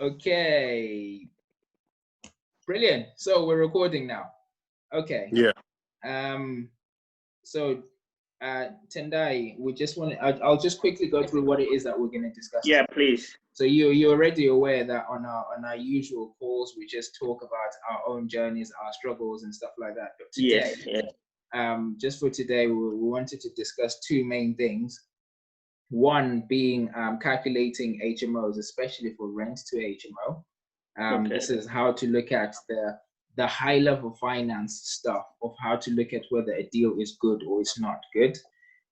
Okay. Brilliant. So we're recording now. Okay. Yeah. So Tendai, we just want to, I'll just quickly go through what it is that we're going to discuss. Yeah, today. please. So you're already aware that on our usual calls, we just talk about our own journeys, our struggles and stuff like that. But today, just for today, we wanted to discuss two main things. One being calculating HMOs, especially for rent to HMO. This is how to look at the high level finance stuff of how to look at whether a deal is good or it's not good.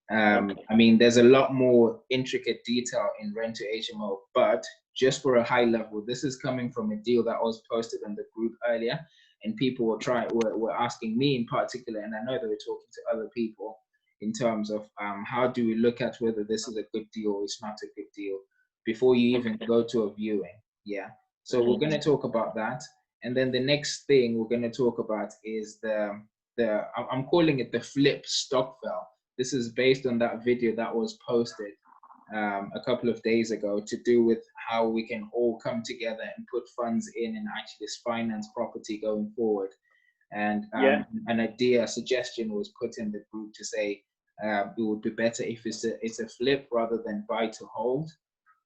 I mean, there's a lot more intricate detail in rent to HMO, but just for a high level, this is coming from a deal that was posted on the group earlier, and people were asking me in particular, and I know they were talking to other people in terms of how do we look at whether this is a good deal or it's not a good deal before you even go to a viewing. Yeah. So we're going to talk about that. And then the next thing we're going to talk about is I'm calling it the flip Stockfell. This is based on that video that was posted a couple of days ago to do with how we can all come together and put funds in and actually finance property going forward. And a suggestion was put in the group to say it would be better if it's a flip rather than buy to hold.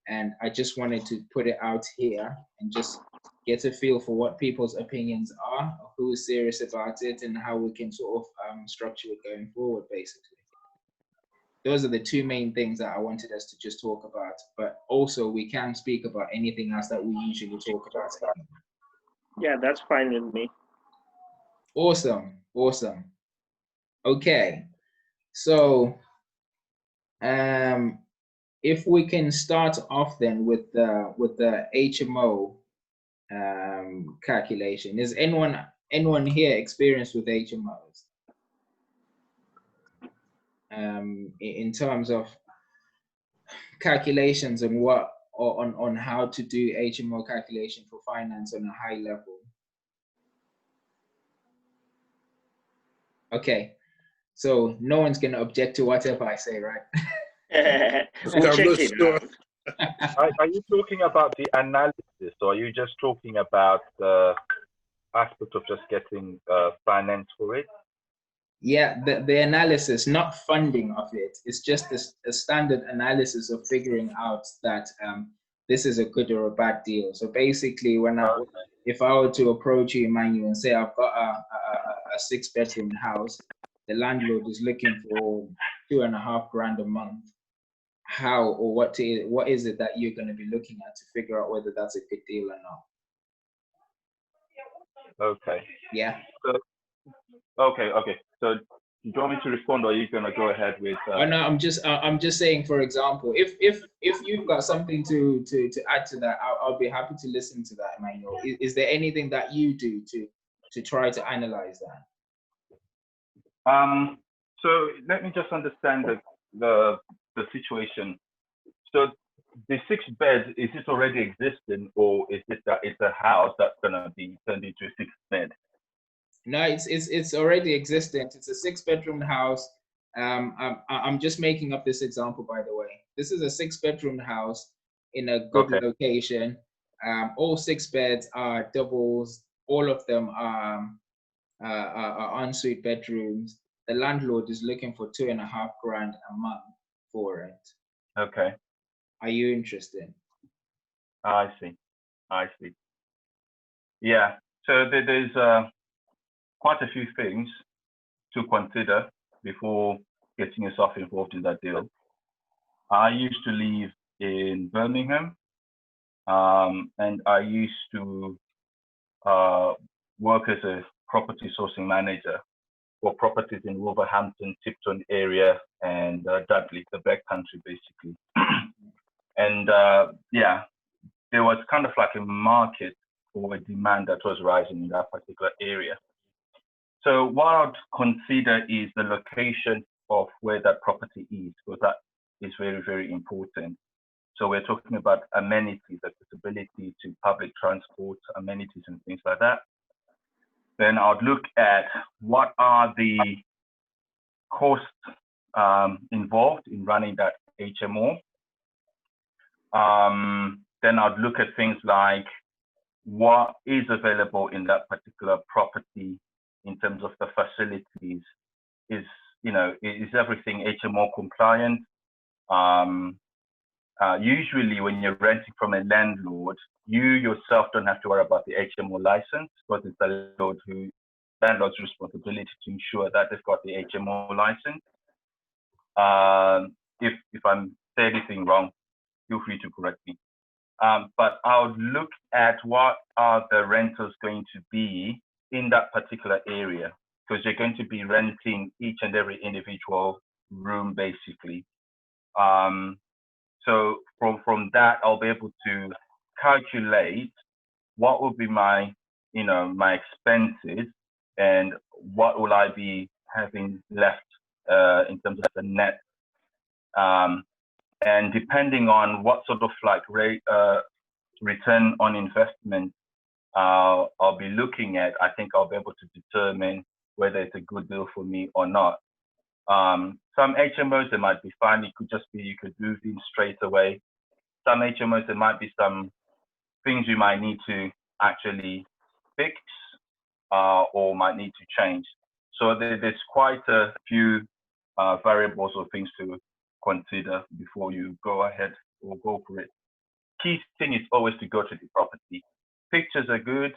And I just wanted to put it out here and just get a feel for what people's opinions are, who is serious about it, and how we can sort of structure it going forward, basically. Those are the two main things that I wanted us to just talk about, but also we can speak about anything else that we usually talk about. Yeah, that's fine with me. Awesome. Okay, so if we can start off then with the HMO calculation. Is anyone here experienced with HMOs? In terms of calculations and on how to do HMO calculation for finance on a high level. Okay, so no one's going to object to whatever I say, right? We'll check it out. Are you talking about the analysis, or are you just talking about the aspect of just getting finance for it? Yeah, the analysis, not funding of it. It's just a standard analysis of figuring out that this is a good or a bad deal. So basically, if I were to approach you, Emmanuel, and say I've got a 6-bedroom house, the landlord is looking for $2.5 grand a month. How or what is it that you're going to be looking at to figure out whether that's a good deal or not? Okay. Yeah. Okay. So do you want me to respond, or are you going to go ahead with? Oh no, I'm just saying. For example, if you've got something to add to that, I'll be happy to listen to that, Emmanuel. Is there anything that you do to try to analyze that? So let me just understand the situation. So the 6 beds, is it already existing, or is it that it's a house that's going to be turned into a 6th bed? No, it's already existent. It's a 6-bedroom house. I'm just making up this example, by the way. This is a 6-bedroom house in a good location. All 6 beds are doubles. All of them are ensuite bedrooms. The landlord is looking for $2.5 grand a month for it. Okay. Are you interested? I see. Yeah. So there's quite a few things to consider before getting yourself involved in that deal. I used to live in Birmingham, and I used to work as a property sourcing manager for properties in Wolverhampton, Tipton area, and Dudley, the back country, basically. And there was kind of like a market for a demand that was rising in that particular area. So what I'd consider is the location of where that property is, because that is very, very important. So we're talking about amenities, accessibility to public transport, amenities and things like that. Then I'd look at what are the costs involved in running that HMO. then I'd look at things like what is available in that particular property in terms of the facilities. Is everything HMO compliant? Usually when you're renting from a landlord, you yourself don't have to worry about the HMO license, because it's the landlord's responsibility to ensure that they've got the HMO license. If I'm saying anything wrong, feel free to correct me. But I would look at what are the rentals going to be in that particular area, because you're going to be renting each and every individual room, basically. So from that, I'll be able to calculate what will be my expenses and what will I be having left in terms of the net. And depending on what sort of return on investment I'll be looking at, I think I'll be able to determine whether it's a good deal for me or not. Some HMOs, they might be fine. It could just be you could move in straight away. Some HMOs, there might be some things you might need to actually fix or might need to change. So there's quite a few variables or things to consider before you go ahead or go for it. Key thing is always to go to the property. Pictures are good,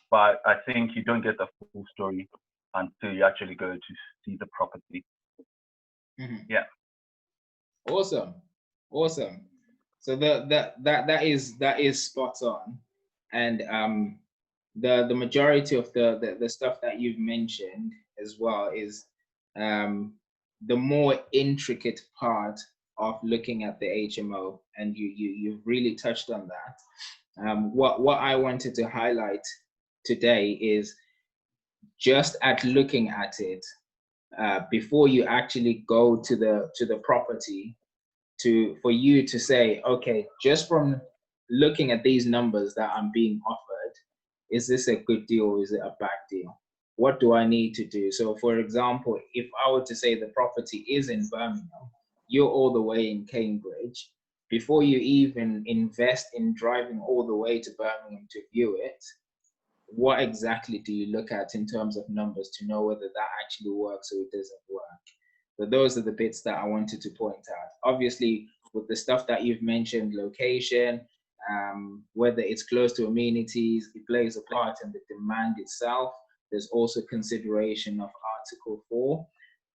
but I think you don't get the full story until you actually go to see the property. Mm-hmm. Yeah. Awesome. So that is spot on, and the majority of the stuff that you've mentioned as well is the more intricate part of looking at the HMO, and you've really touched on that. What I wanted to highlight today is just at looking at it before you actually go to the property, for you to say, okay, just from looking at these numbers that I'm being offered, is this a good deal or is it a bad deal? What do I need to do? So for example, if I were to say the property is in Birmingham, you're all the way in Cambridge, before you even invest in driving all the way to Birmingham to view it, what exactly do you look at in terms of numbers to know whether that actually works or it doesn't work? So those are the bits that I wanted to point out. Obviously, with the stuff that you've mentioned, location, whether it's close to amenities, it plays a part in the demand itself. There's also consideration of Article 4,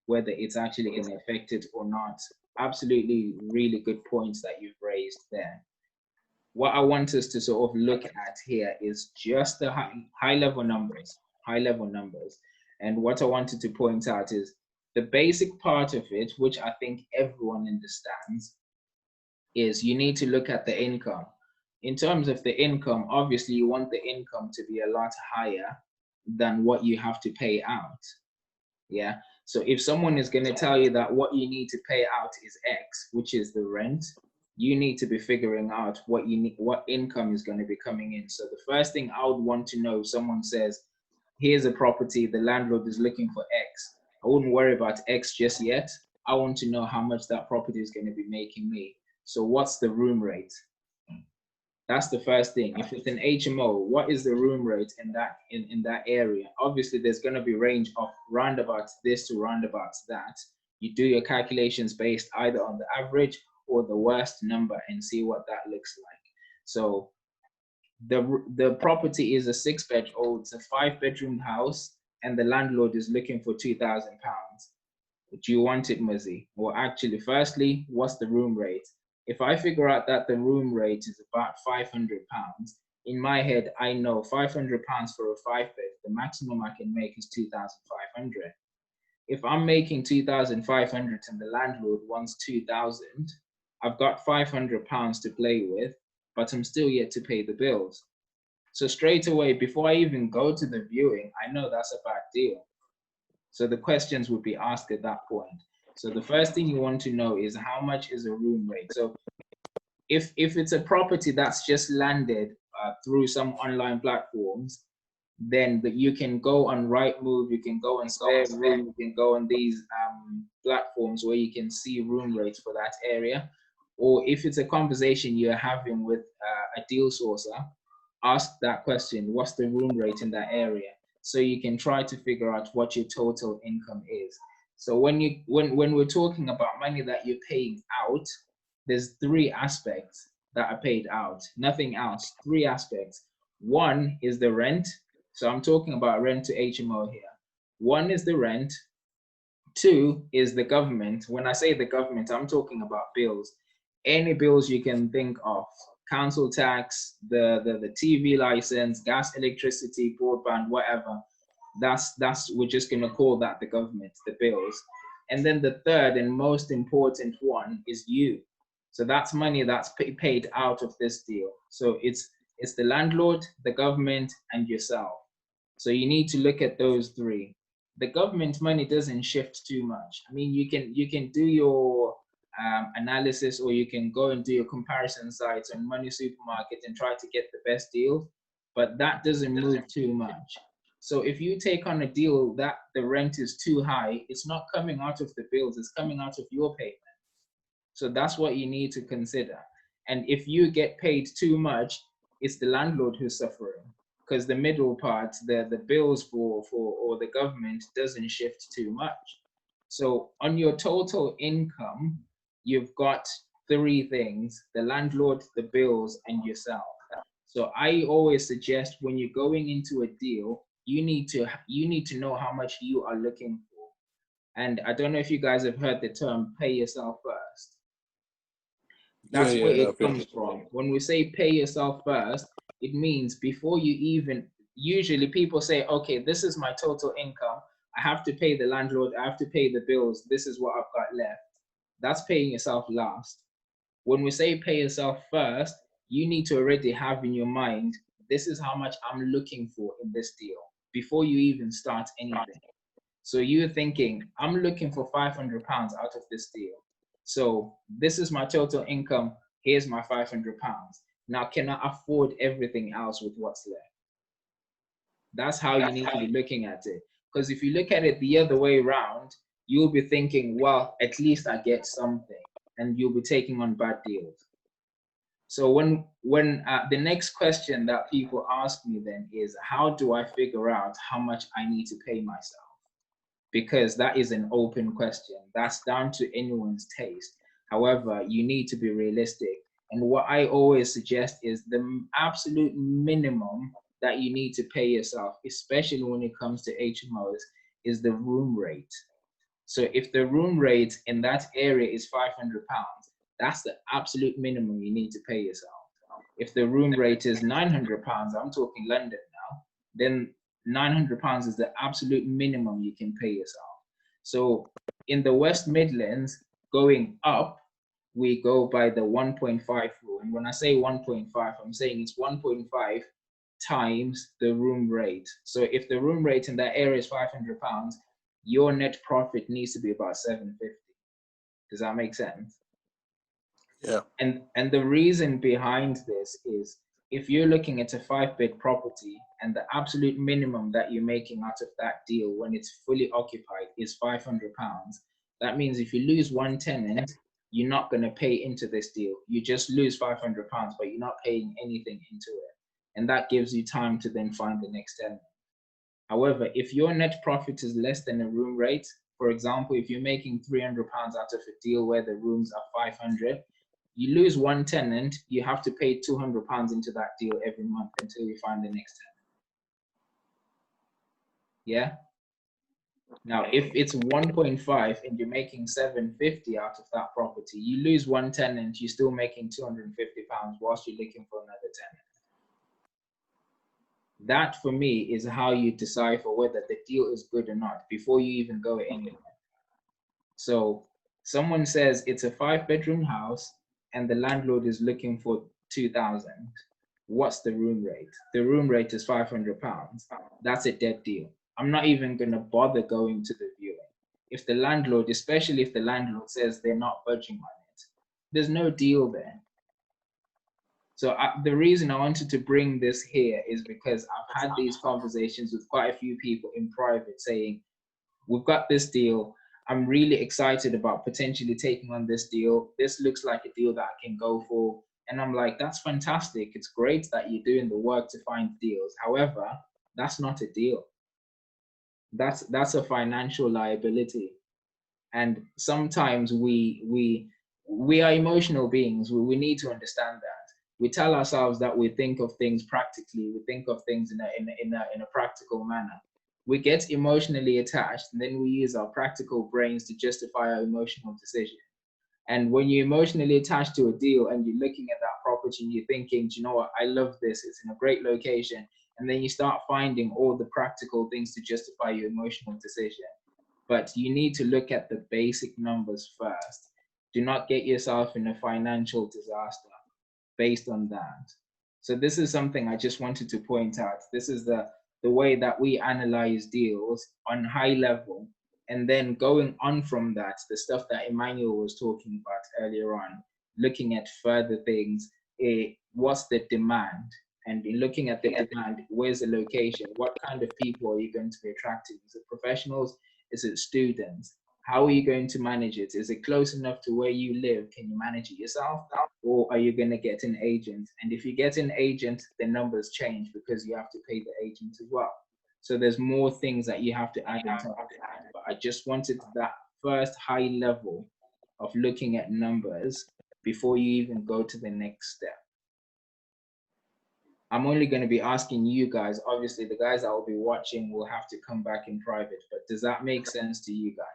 whether it's actually going to affect it or not. Absolutely really good points that you've raised there. What I want us to sort of look at here is just the high level numbers. And what I wanted to point out is the basic part of it, which I think everyone understands, is you need to look at the income. In terms of the income, obviously you want the income to be a lot higher than what you have to pay out. Yeah. So if someone is going to tell you that what you need to pay out is X, which is the rent, you need to be figuring out what income is going to be coming in. So the first thing I would want to know, if someone says, here's a property, the landlord is looking for X, I wouldn't worry about X just yet. I want to know how much that property is going to be making me. So what's the room rate? That's the first thing. If it's an HMO, what is the room rate in that area? Obviously, there's going to be range of roundabouts this to roundabouts that. You do your calculations based either on the average or the worst number and see what that looks like. So the property is a 6-bedroom, it's a 5-bedroom house, and the landlord is looking for £2,000. Do you want it, Muzzy? Well, actually, firstly, what's the room rate? If I figure out that the room rate is about £500, in my head, I know £500 for a 5-bed, the maximum I can make is 2,500. If I'm making 2,500 and the landlord wants 2,000, I've got £500 to play with, but I'm still yet to pay the bills. So straight away, before I even go to the viewing, I know that's a bad deal. So the questions would be asked at that point. So the first thing you want to know is how much is a room rate? So if it's a property that's just landed through some online platforms, then you can go on Rightmove, you can go on Spare Room, you can go on these platforms where you can see room rates for that area. or if it's a conversation you're having with a deal sourcer, ask that question, what's the room rate in that area? So you can try to figure out what your total income is. So when we're talking about money that you're paying out, there's 3 aspects that are paid out, nothing else, 3 aspects. One is the rent. So I'm talking about rent to HMO here. 1 is the rent. 2 is the government. When I say the government, I'm talking about bills. Any bills you can think of, council tax, the TV license, gas, electricity, broadband, whatever. That's we're just gonna call that the government, the bills. And then the 3rd and most important one is you. So that's money that's paid out of this deal. So it's the landlord, the government, and yourself. So you need to look at those 3. The government money doesn't shift too much. I mean, you can do your analysis, or you can go and do your comparison sites on Money Supermarket and try to get the best deal, but that doesn't move too much. So if you take on a deal that the rent is too high, it's not coming out of the bills, it's coming out of your payment. So that's what you need to consider. And if you get paid too much, it's the landlord who's suffering, because the middle part, the bills for or the government doesn't shift too much. So on your total income, you've got 3 things: the landlord, the bills, and yourself. So I always suggest when you're going into a deal, you need to know how much you are looking for. And I don't know if you guys have heard the term pay yourself first. That's where it comes from. When we say pay yourself first, it means before you even, usually people say, okay, this is my total income. I have to pay the landlord, I have to pay the bills. This is what I've got left. That's paying yourself last. When we say pay yourself first, you need to already have in your mind, this is how much I'm looking for in this deal before you even start anything. So you're thinking, I'm looking for £500 out of this deal. So this is my total income. Here's my £500. Now, can I afford everything else with what's left? That's how you need to be looking at it. Because if you look at it the other way around, you'll be thinking, well, at least I get something, and you'll be taking on bad deals. So when the next question that people ask me then is, how do I figure out how much I need to pay myself? Because that is an open question. That's down to anyone's taste. However, you need to be realistic. And what I always suggest is the absolute minimum that you need to pay yourself, especially when it comes to HMOs, is the room rate. So if the room rate in that area is £500, that's the absolute minimum you need to pay yourself. If the room rate is £900, I'm talking London now, then £900 is the absolute minimum you can pay yourself. So in the West Midlands, going up, we go by the 1.5 rule. And when I say 1.5, I'm saying it's 1.5 times the room rate. So if the room rate in that area is £500, your net profit needs to be about £750. Does that make sense? Yeah. And the reason behind this is, if you're looking at a 5-bed property and the absolute minimum that you're making out of that deal when it's fully occupied is £500, that means if you lose one tenant, you're not going to pay into this deal. You just lose £500, but you're not paying anything into it. And that gives you time to then find the next tenant. However, if your net profit is less than a room rate, for example, if you're making £300 out of a deal where the rooms are 500, you lose one tenant, you have to pay £200 into that deal every month until you find the next tenant. Yeah? Now, if it's 1.5 and you're making £750 out of that property, you lose one tenant, you're still making £250 whilst you're looking for another tenant. That, for me, is how you decipher whether the deal is good or not before you even go anywhere. So someone says it's a 5-bedroom house and the landlord is looking for 2,000. What's the room rate? The room rate is £500. That's a dead deal. I'm not even going to bother going to the viewing. If the landlord, especially if the landlord says they're not budging on it, there's no deal there. So the reason I wanted to bring this here is because I've had these conversations with quite a few people in private saying, we've got this deal, I'm really excited about potentially taking on this deal. This looks like a deal that I can go for. And I'm like, that's fantastic. It's great that you're doing the work to find deals. However, that's not a deal. That's a financial liability. And sometimes we are emotional beings. We need to understand that. We tell ourselves that we think of things practically. We think of things in a practical manner. We get emotionally attached, and then we use our practical brains to justify our emotional decision. And when you're emotionally attached to a deal and you're looking at that property and you're thinking, do you know what, I love this, it's in a great location. And then you start finding all the practical things to justify your emotional decision. But you need to look at the basic numbers first. Do not get yourself in a financial disaster based on that. So this is something I just wanted to point out. This is the way that we analyze deals on high level. And then going on from that, the stuff that Emmanuel was talking about earlier on, looking at further things, what's the demand? And in looking at the demand, where's the location? What kind of people are you going to be attracting? Is it professionals? Is it students? How are you going to manage it? Is it close enough to where you live? Can you manage it yourself? Or are you going to get an agent? And if you get an agent, the numbers change because you have to pay the agent as well. So there's more things that you have to add on top of it. But I just wanted that first high level of looking at numbers before you even go to the next step. I'm only going to be asking you guys. Obviously, the guys that will be watching will have to come back in private. But does that make sense to you guys?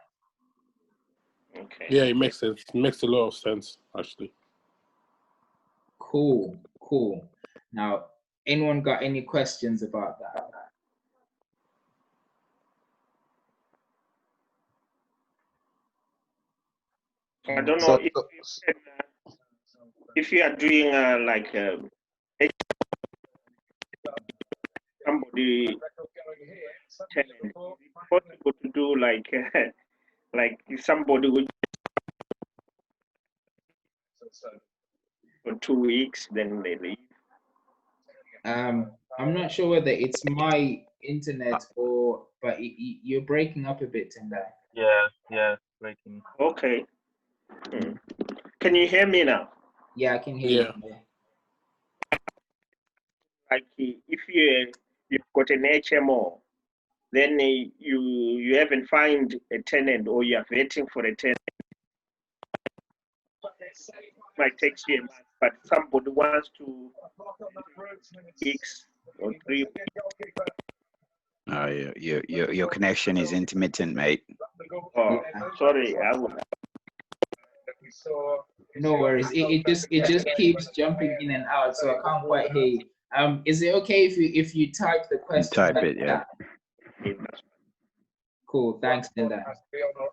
Okay. Yeah, it makes sense. It makes a lot of sense, actually. Cool, cool. Now, anyone got any questions about that? I don't know if you are doing like somebody tenant, possible to do like like somebody would for 2 weeks, then they leave. I'm not sure whether it's my internet or, but you're breaking up a bit in there. Yeah, breaking. Okay. Can you hear me now? Yeah, I can hear you. Like if you've got an HMO, then you haven't found a tenant or you're waiting for a tenant. Might take you a month, but somebody wants to 6 or 3. Your connection is intermittent, mate. Oh, sorry, I will. No worries. It just keeps jumping in and out, so I can't quite hear you. Is it okay if you type the question? Type it, yeah. Cool. Thanks, Linda.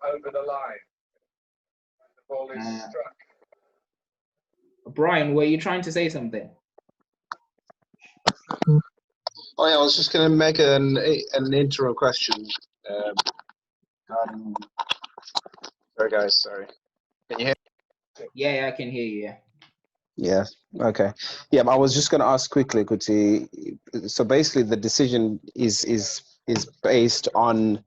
Over the line. The ball is struck. Brian, were you trying to say something? Oh yeah, I was just going to make an intro question. Sorry guys, sorry. Can you hear me? Yeah, I can hear you. Yeah. Yeah. Okay. Yeah, I was just going to ask quickly, Kuti. So basically, the decision is based on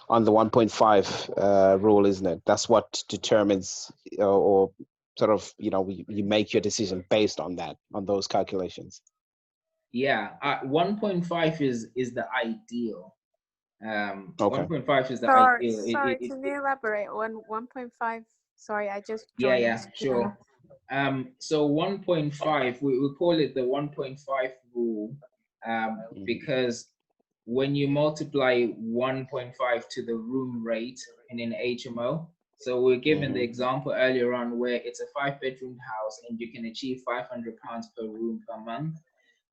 the 1.5 rule, isn't it? That's what determines, or sort of, you make your decision based on that, on those calculations. Yeah, 1.5 is the ideal. Okay. 1.5 is the ideal. Sorry, can you elaborate on 1.5? Sorry, I just joined. Yeah, sure. So 1.5, we call it the 1.5 rule, because when you multiply 1.5 to the room rate in an HMO, so we're given the example earlier on where it's a 5-bedroom house and you can achieve £500 per room per month.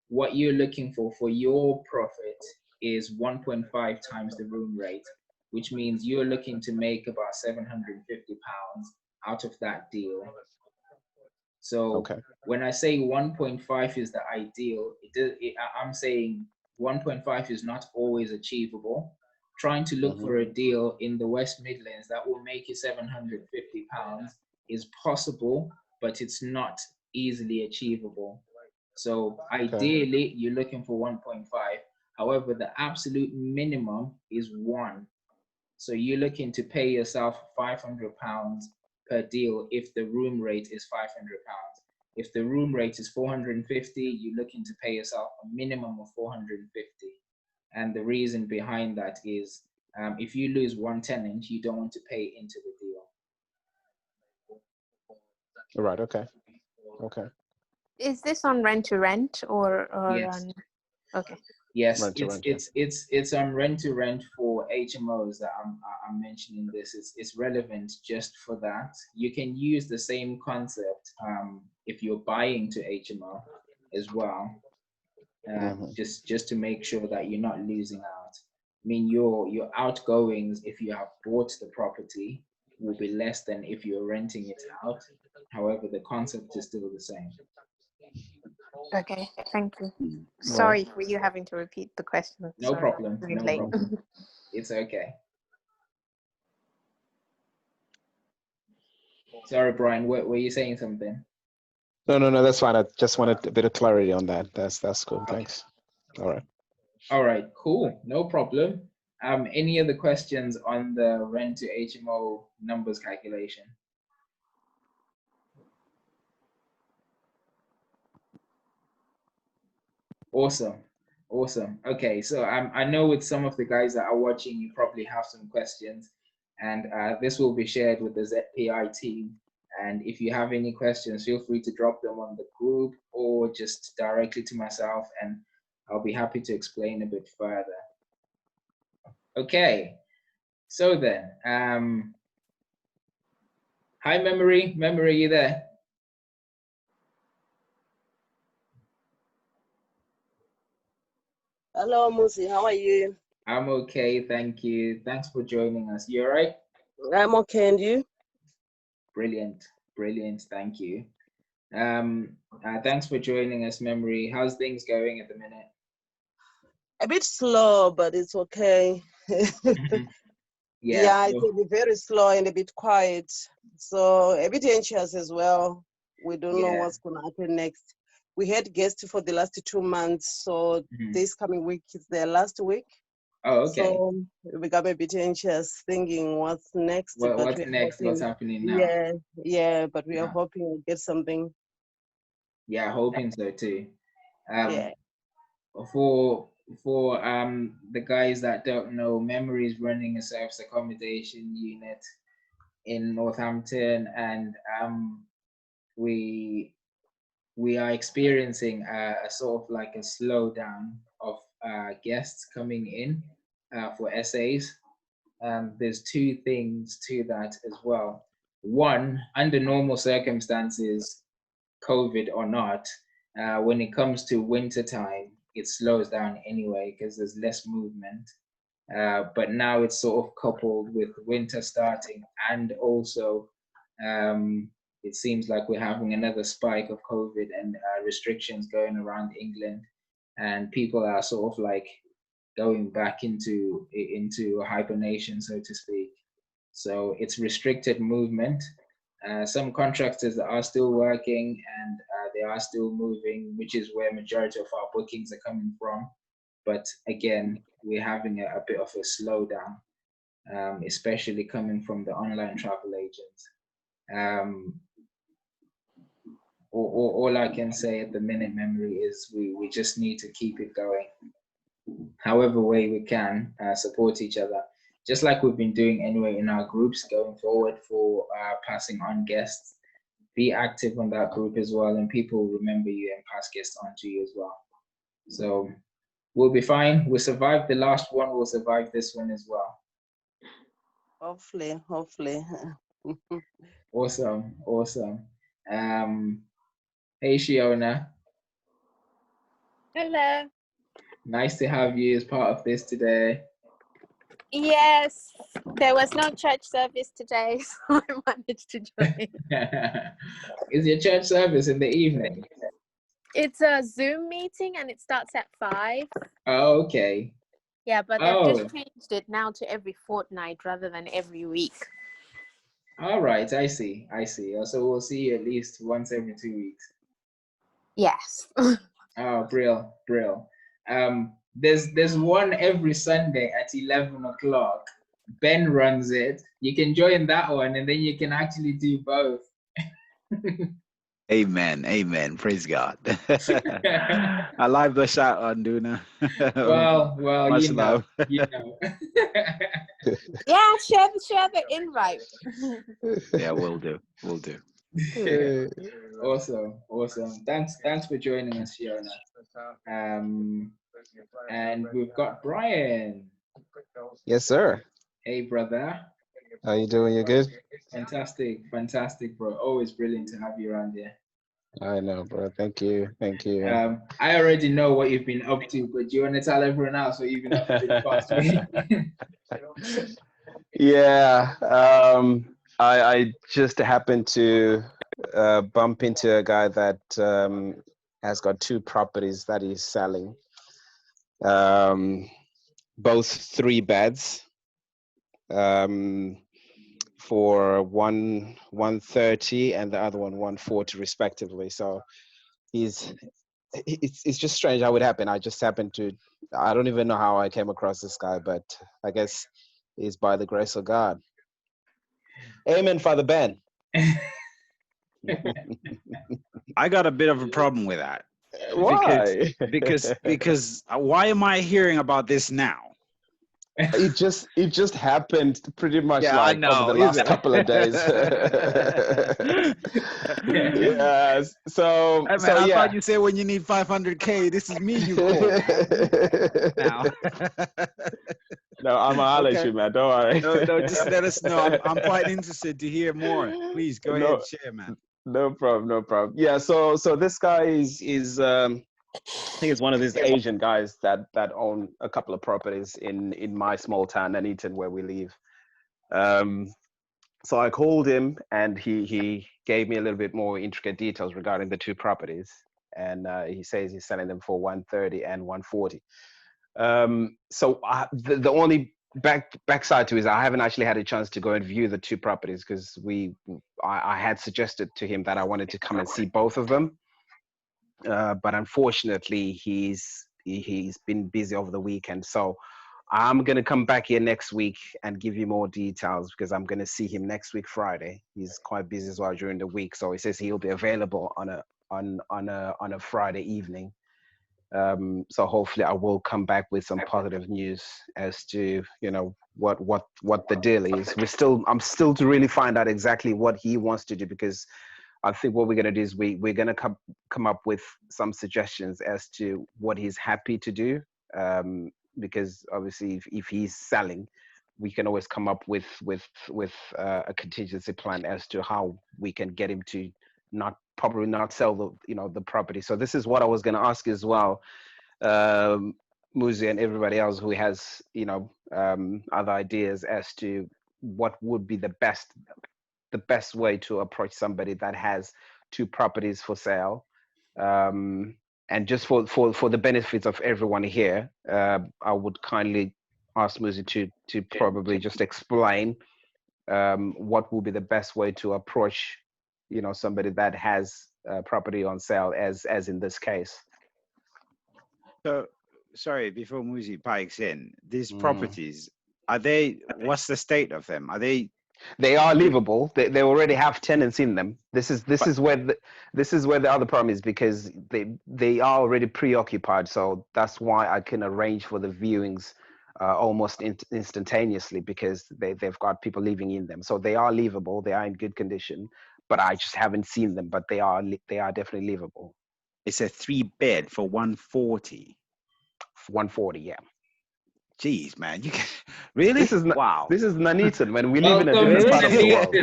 What you're looking for your profit is 1.5 times the room rate, which means you're looking to make about £750 out of that deal. So when I say 1.5 is the ideal, I'm saying 1.5 is not always achievable. Trying to look for a deal in the West Midlands that will make you £750 is possible, but it's not easily achievable. So ideally, you're looking for 1.5. However, the absolute minimum is 1. So you're looking to pay yourself £500 per deal if the room rate is £500. If the room rate is 450, you're looking to pay yourself a minimum of 450. And the reason behind that is if you lose one tenant, you don't want to pay into the deal. Right. Okay. Okay. Is this on rent to rent or Yes. on? Okay. Yes, Rent to rent, yeah. it's on rent to rent for HMOs that I'm mentioning this. It's relevant just for that. You can use the same concept if you're buying to HMO as well. Just to make sure that you're not losing out. I mean, your outgoings, if you have bought the property, will be less than if you're renting it out. However, the concept is still the same. Okay. Thank you. Right. Sorry for you having to repeat the question. No Sorry, problem. really No late. problem. It's okay. Sorry, Brian. Were you saying something? No, that's fine. I just wanted a bit of clarity on that. That's cool. Thanks. All right. All right, cool. No problem. Any other questions on the rent to HMO numbers calculation? Awesome. Okay, so I know with some of the guys that are watching, you probably have some questions, and this will be shared with the ZPI team. And if you have any questions, feel free to drop them on the group or just directly to myself, and I'll be happy to explain a bit further. Okay, so then, hi, Memory, are you there? Hello, Musi. How are you? I'm okay, thank you. Thanks for joining us. You all right? I'm okay, and you? Brilliant, thank you. Thanks for joining us, Memory. How's things going at the minute? A bit slow, but it's okay. Yeah, it will be very slow and a bit quiet. So a bit anxious as well. We don't know what's going to happen next. We had guests for the last 2 months, so this coming week is their last week. Oh, okay. So we become a bit anxious, thinking what's next. What's next? What's happening now? Yeah, but we are hoping we'll get something. Yeah, hoping so too. Yeah. For the guys that don't know, Memory is running a service accommodation unit in Northampton, and we are experiencing a sort of like a slowdown of guests coming in for essays. There's two things to that as well. One, under normal circumstances, COVID or not, when it comes to winter time, it slows down anyway because there's less movement. But now it's sort of coupled with winter starting, and also it seems like we're having another spike of COVID and restrictions going around England, and people are sort of like going back into hibernation, so to speak. So it's restricted movement. Some contractors are still working and they are still moving, which is where majority of our bookings are coming from. But again, we're having a bit of a slowdown, especially coming from the online travel agents. All I can say at the minute, Memory, is we just need to keep it going. However way we can, support each other, just like we've been doing anyway in our groups going forward for passing on guests. Be active on that group as well, and people will remember you and pass guests on to you as well. So we'll be fine. We survived the last one, we'll survive this one as well. Hopefully. Awesome. Hey, Shiona. Hello. Nice to have you as part of this today. Yes, there was no church service today, so I managed to join. Is your church service in the evening? It's a Zoom meeting and it starts at 5. Oh, okay. Yeah, but they've just changed it now to every fortnight rather than every week. All right, I see. So we'll see you at least once every 2 weeks. Yes. Oh, brill. There's one every Sunday at 11 o'clock Ben runs it. You can join that one, and then you can actually do both. Amen. Amen. Praise God. I like the shot on Duna. well, Much you know, love. you know. Yeah, share the invite. Yeah, we'll do. We'll do. Awesome. Thanks for joining us, Fiona. And we've got Brian. Yes, sir. Hey, brother. How you doing? You good? Fantastic, bro. Always brilliant to have you around here. I know, bro. Thank you. I already know what you've been up to, but do you want to tell everyone else what you've been up to the past week? Yeah. I just happened to bump into a guy that has got 2 properties that he's selling. Both 3 beds. For one 130 and the other one 140 respectively. So it's just strange how it happened. I just happened to, I don't even know how I came across this guy, but I guess it's by the grace of God. Amen, Father Ben. I got a bit of a problem with that. Why? Because why am I hearing about this now? It just happened pretty much over the last couple of days. Yeah. So hey, man, so I yeah. thought you said when you need 500K, this is me you call now. No, I'm gonna holler at you, man. Don't worry. No, just let us know. I'm quite interested to hear more. Please go ahead and share, man. No problem. Yeah. So this guy is I think it's one of these Asian guys that own a couple of properties in my small town, Nuneaton, where we live. So I called him, and he gave me a little bit more intricate details regarding the 2 properties, and he says he's selling them for 130 and 140. So the only backside to it is I haven't actually had a chance to go and view the 2 properties because I had suggested to him that I wanted to come and see both of them. But unfortunately, he's been busy over the weekend. So I'm going to come back here next week and give you more details because I'm going to see him next week, Friday. He's quite busy as well during the week. So he says he'll be available on a Friday evening. So hopefully I will come back with some positive news as to, what the deal is. I'm still to really find out exactly what he wants to do, because I think what we're going to do is we're going to come up with some suggestions as to what he's happy to do. Because obviously if he's selling, we can always come up with a contingency plan as to how we can get him to probably not sell the property. So this is what I was going to ask as well, Muzi and everybody else who has other ideas as to what would be the best way to approach somebody that has 2 properties for sale. And just for the benefits of everyone here, I would kindly ask Muzi to probably just explain what will be the best way to approach, somebody that has property on sale, as in this case. So, sorry, before Muzi pikes in, these properties, what's the state of them? Are they are livable. They already have tenants in them. This is where the other problem is, because they are already preoccupied. So that's why I can arrange for the viewings almost instantaneously, because they've got people living in them. So they are livable. They are in good condition, but I just haven't seen them. But they are definitely livable. It's a 3-bed for 140. 140, yeah. Jeez, man, you can really? Wow. This is Nuneaton, when we live in a different part of the world.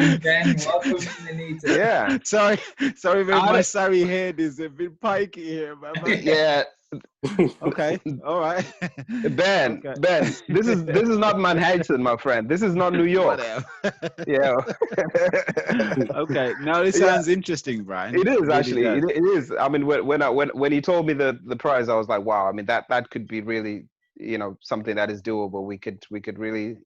Welcome to Nuneaton. Yeah. Sorry, man, my sorry head is a bit pikey here, man. Yeah. Okay. All right. Ben, this is not Manhattan, my friend. This is not New York. Yeah. Okay. Now this sounds interesting, Brian. It is, really actually. does. It is. I mean, when he told me the price, I was like, wow. I mean, that could be really, something that is doable. We could really,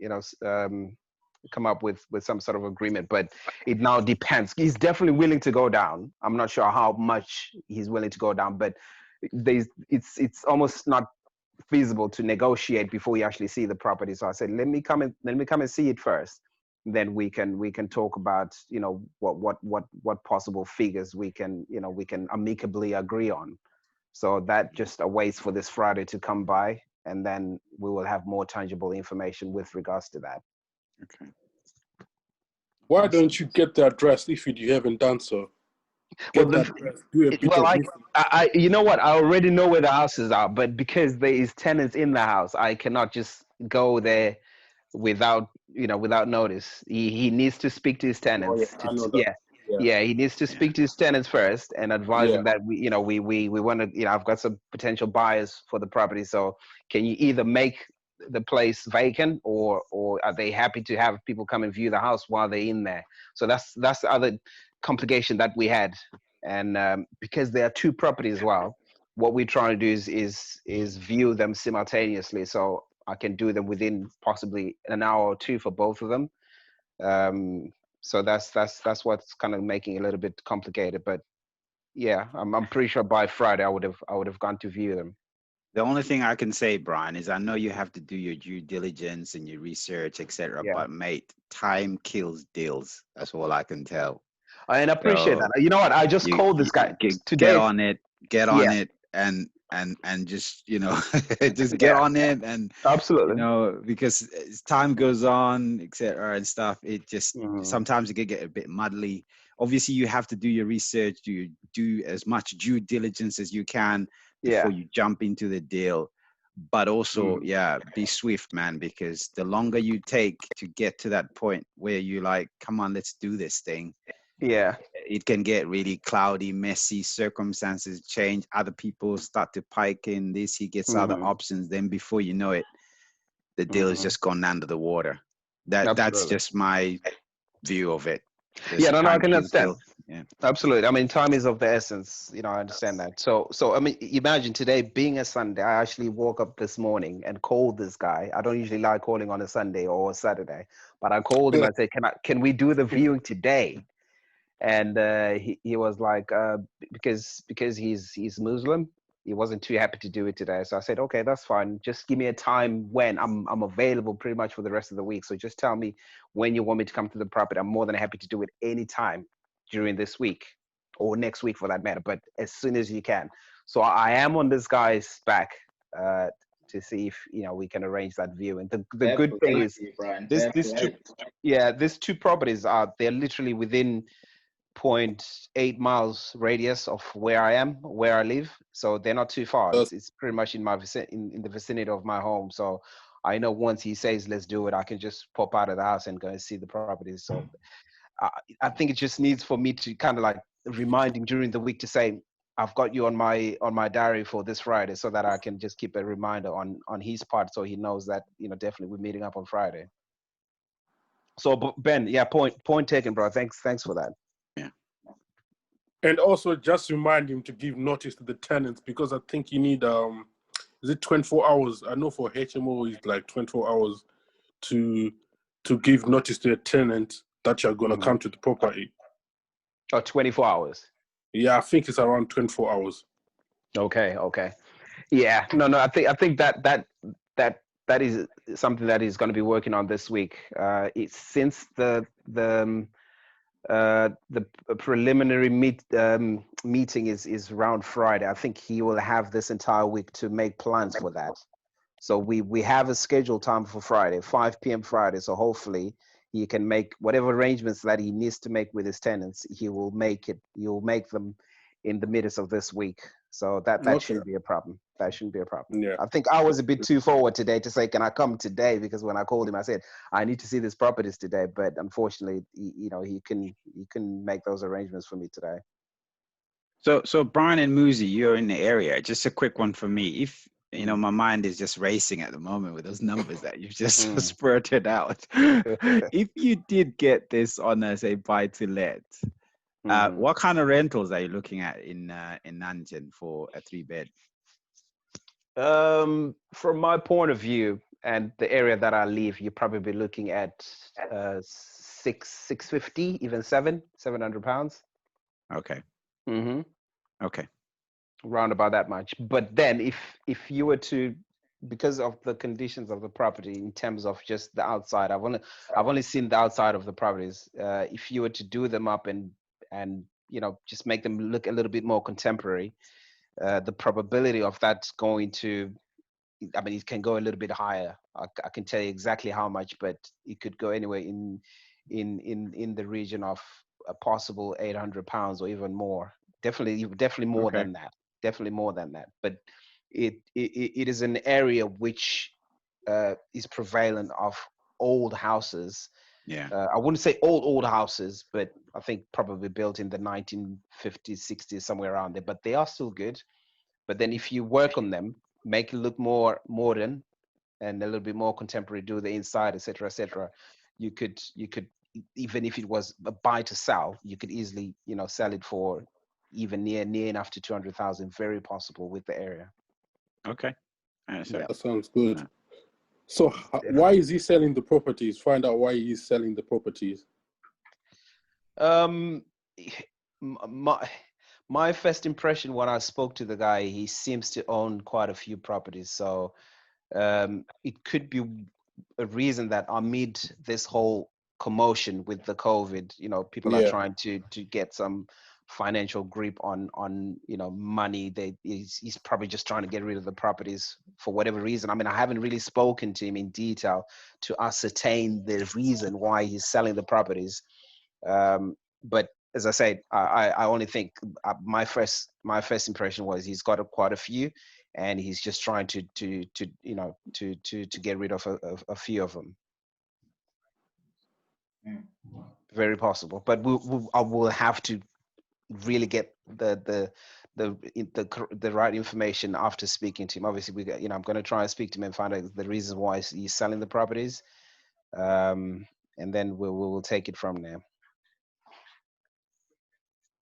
come up with some sort of agreement. But it now depends. He's definitely willing to go down. I'm not sure how much he's willing to go down, but it's almost not feasible to negotiate before you actually see the property. So I said, let me come and see it first. Then we can talk about, you know, what possible figures we can amicably agree on. So that just awaits for this Friday to come by, and then we will have more tangible information with regards to that. Okay. Why don't you get the address if you haven't done so? Well, you know what? I already know where the houses are, but because there is tenants in the house, I cannot just go there without notice. He needs to speak to his tenants. I know that. He needs to speak to his tenants first and advise them that we want to, I've got some potential buyers for the property. So can you either make the place vacant, or are they happy to have people come and view the house while they're in there? So that's the other complication that we had. And because there are two properties as well, what we're trying to do is view them simultaneously. So I can do them within possibly an hour or two for both of them. So that's what's kind of making it a little bit complicated. But yeah, I'm pretty sure by Friday I would have gone to view them. The only thing I can say, Brian, is I know you have to do your due diligence and your research, etc. Yeah. But mate, time kills deals. That's all I can tell. I appreciate that. You know what? I just called this guy today. Get on it, and just just get on it, and absolutely, because as time goes on, etc. and stuff, it just sometimes it can get a bit muddly. Obviously, you have to do your research. You do as much due diligence as you can before you jump into the deal. But also, be swift, man, because the longer you take to get to that point where you're like, come on, let's do this thing. Yeah, it can get really cloudy, messy, circumstances change, other people start to pike in this, he gets other options, then before you know it, the deal has just gone under the water. That's just my view of it. I can understand. Yeah, absolutely. I mean, time is of the essence. I understand that. So I mean, imagine today being a Sunday. I actually woke up this morning and called this guy. I don't usually like calling on a Sunday or a Saturday, but I called him and said, "Can we do the viewing today?" And he was like, because he's Muslim, he wasn't too happy to do it today. So I said, okay, that's fine. Just give me a time when I'm available pretty much for the rest of the week. So just tell me when you want me to come to the property. I'm more than happy to do it anytime during this week or next week for that matter, but as soon as you can. So I am on this guy's back to see if we can arrange that viewing. The good thing is these two properties they're literally within 0.8 miles radius of where I live, so they're not too far. It's pretty much in the vicinity of my home. So I know once he says let's do it, I can just pop out of the house and go and see the properties. So I think it just needs for me to kind of like remind him during the week to say I've got you on my diary for this Friday, so that I can just keep a reminder on his part, so he knows that definitely we're meeting up on Friday. So Ben, point taken, bro. Thanks for that. And also just remind him to give notice to the tenants, because I think you need, is it 24 hours? I know for HMO it's like 24 hours to give notice to a tenant that you're going to come to the property. Oh, 24 hours? Yeah, I think it's around 24 hours. Okay. Yeah, no, I think that is something that he's going to be working on this week. It's since the preliminary meeting is around Friday. I think he will have this entire week to make plans for that. So we have a scheduled time for Friday, 5 p.m. Friday. So hopefully he can make whatever arrangements that he needs to make with his tenants. He'll make them in the midst of this week. So that shouldn't be a problem. That shouldn't be a problem. Yeah. I think I was a bit too forward today to say, can I come today? Because when I called him, I said, I need to see these properties today. But unfortunately, he can make those arrangements for me today. So Brian and Muzi, you're in the area. Just a quick one for me. If my mind is just racing at the moment with those numbers that you've just spurted out. If you did get this on a say buy to let, what kind of rentals are you looking at in Nanjing for a 3-bed? From my point of view and the area that I live, you're probably looking at $650, even £700. Okay. Mm-hmm. Okay. Round about that much. But then if you were to because of the conditions of the property in terms of just the outside. I've only seen the outside of the properties. If you were to do them up and just make them look a little bit more contemporary, the probability of that going to, I mean, it can go a little bit higher. I can tell you exactly how much, but it could go anywhere in the region of a possible £800 or even more. Definitely more than that. Definitely more than that. But it is an area which is prevalent of old houses. Yeah. I wouldn't say old houses, but I think probably built in the 1950s, 60s, somewhere around there. But they are still good. But then if you work on them, make it look more modern and a little bit more contemporary, do the inside, etc., you could even if it was a buy to sell, you could easily sell it for even near enough to 200,000. Very possible with the area. Okay. Yeah. That sounds good. So why is he selling the properties? Find out why he's selling the properties. My first impression when I spoke to the guy, he seems to own quite a few properties. So it could be a reason that amid this whole commotion with the COVID, people are trying to get some financial grip on money. He's probably just trying to get rid of the properties for whatever reason. I mean, I haven't really spoken to him in detail to ascertain the reason why he's selling the properties. But as I said, I only think my first impression was he's got quite a few, and he's just trying to get rid of a few of them. Very possible, but I will have to really get the right information after speaking to him. Obviously, I'm going to try and speak to him and find out the reasons why he's selling the properties, and then we'll take it from there.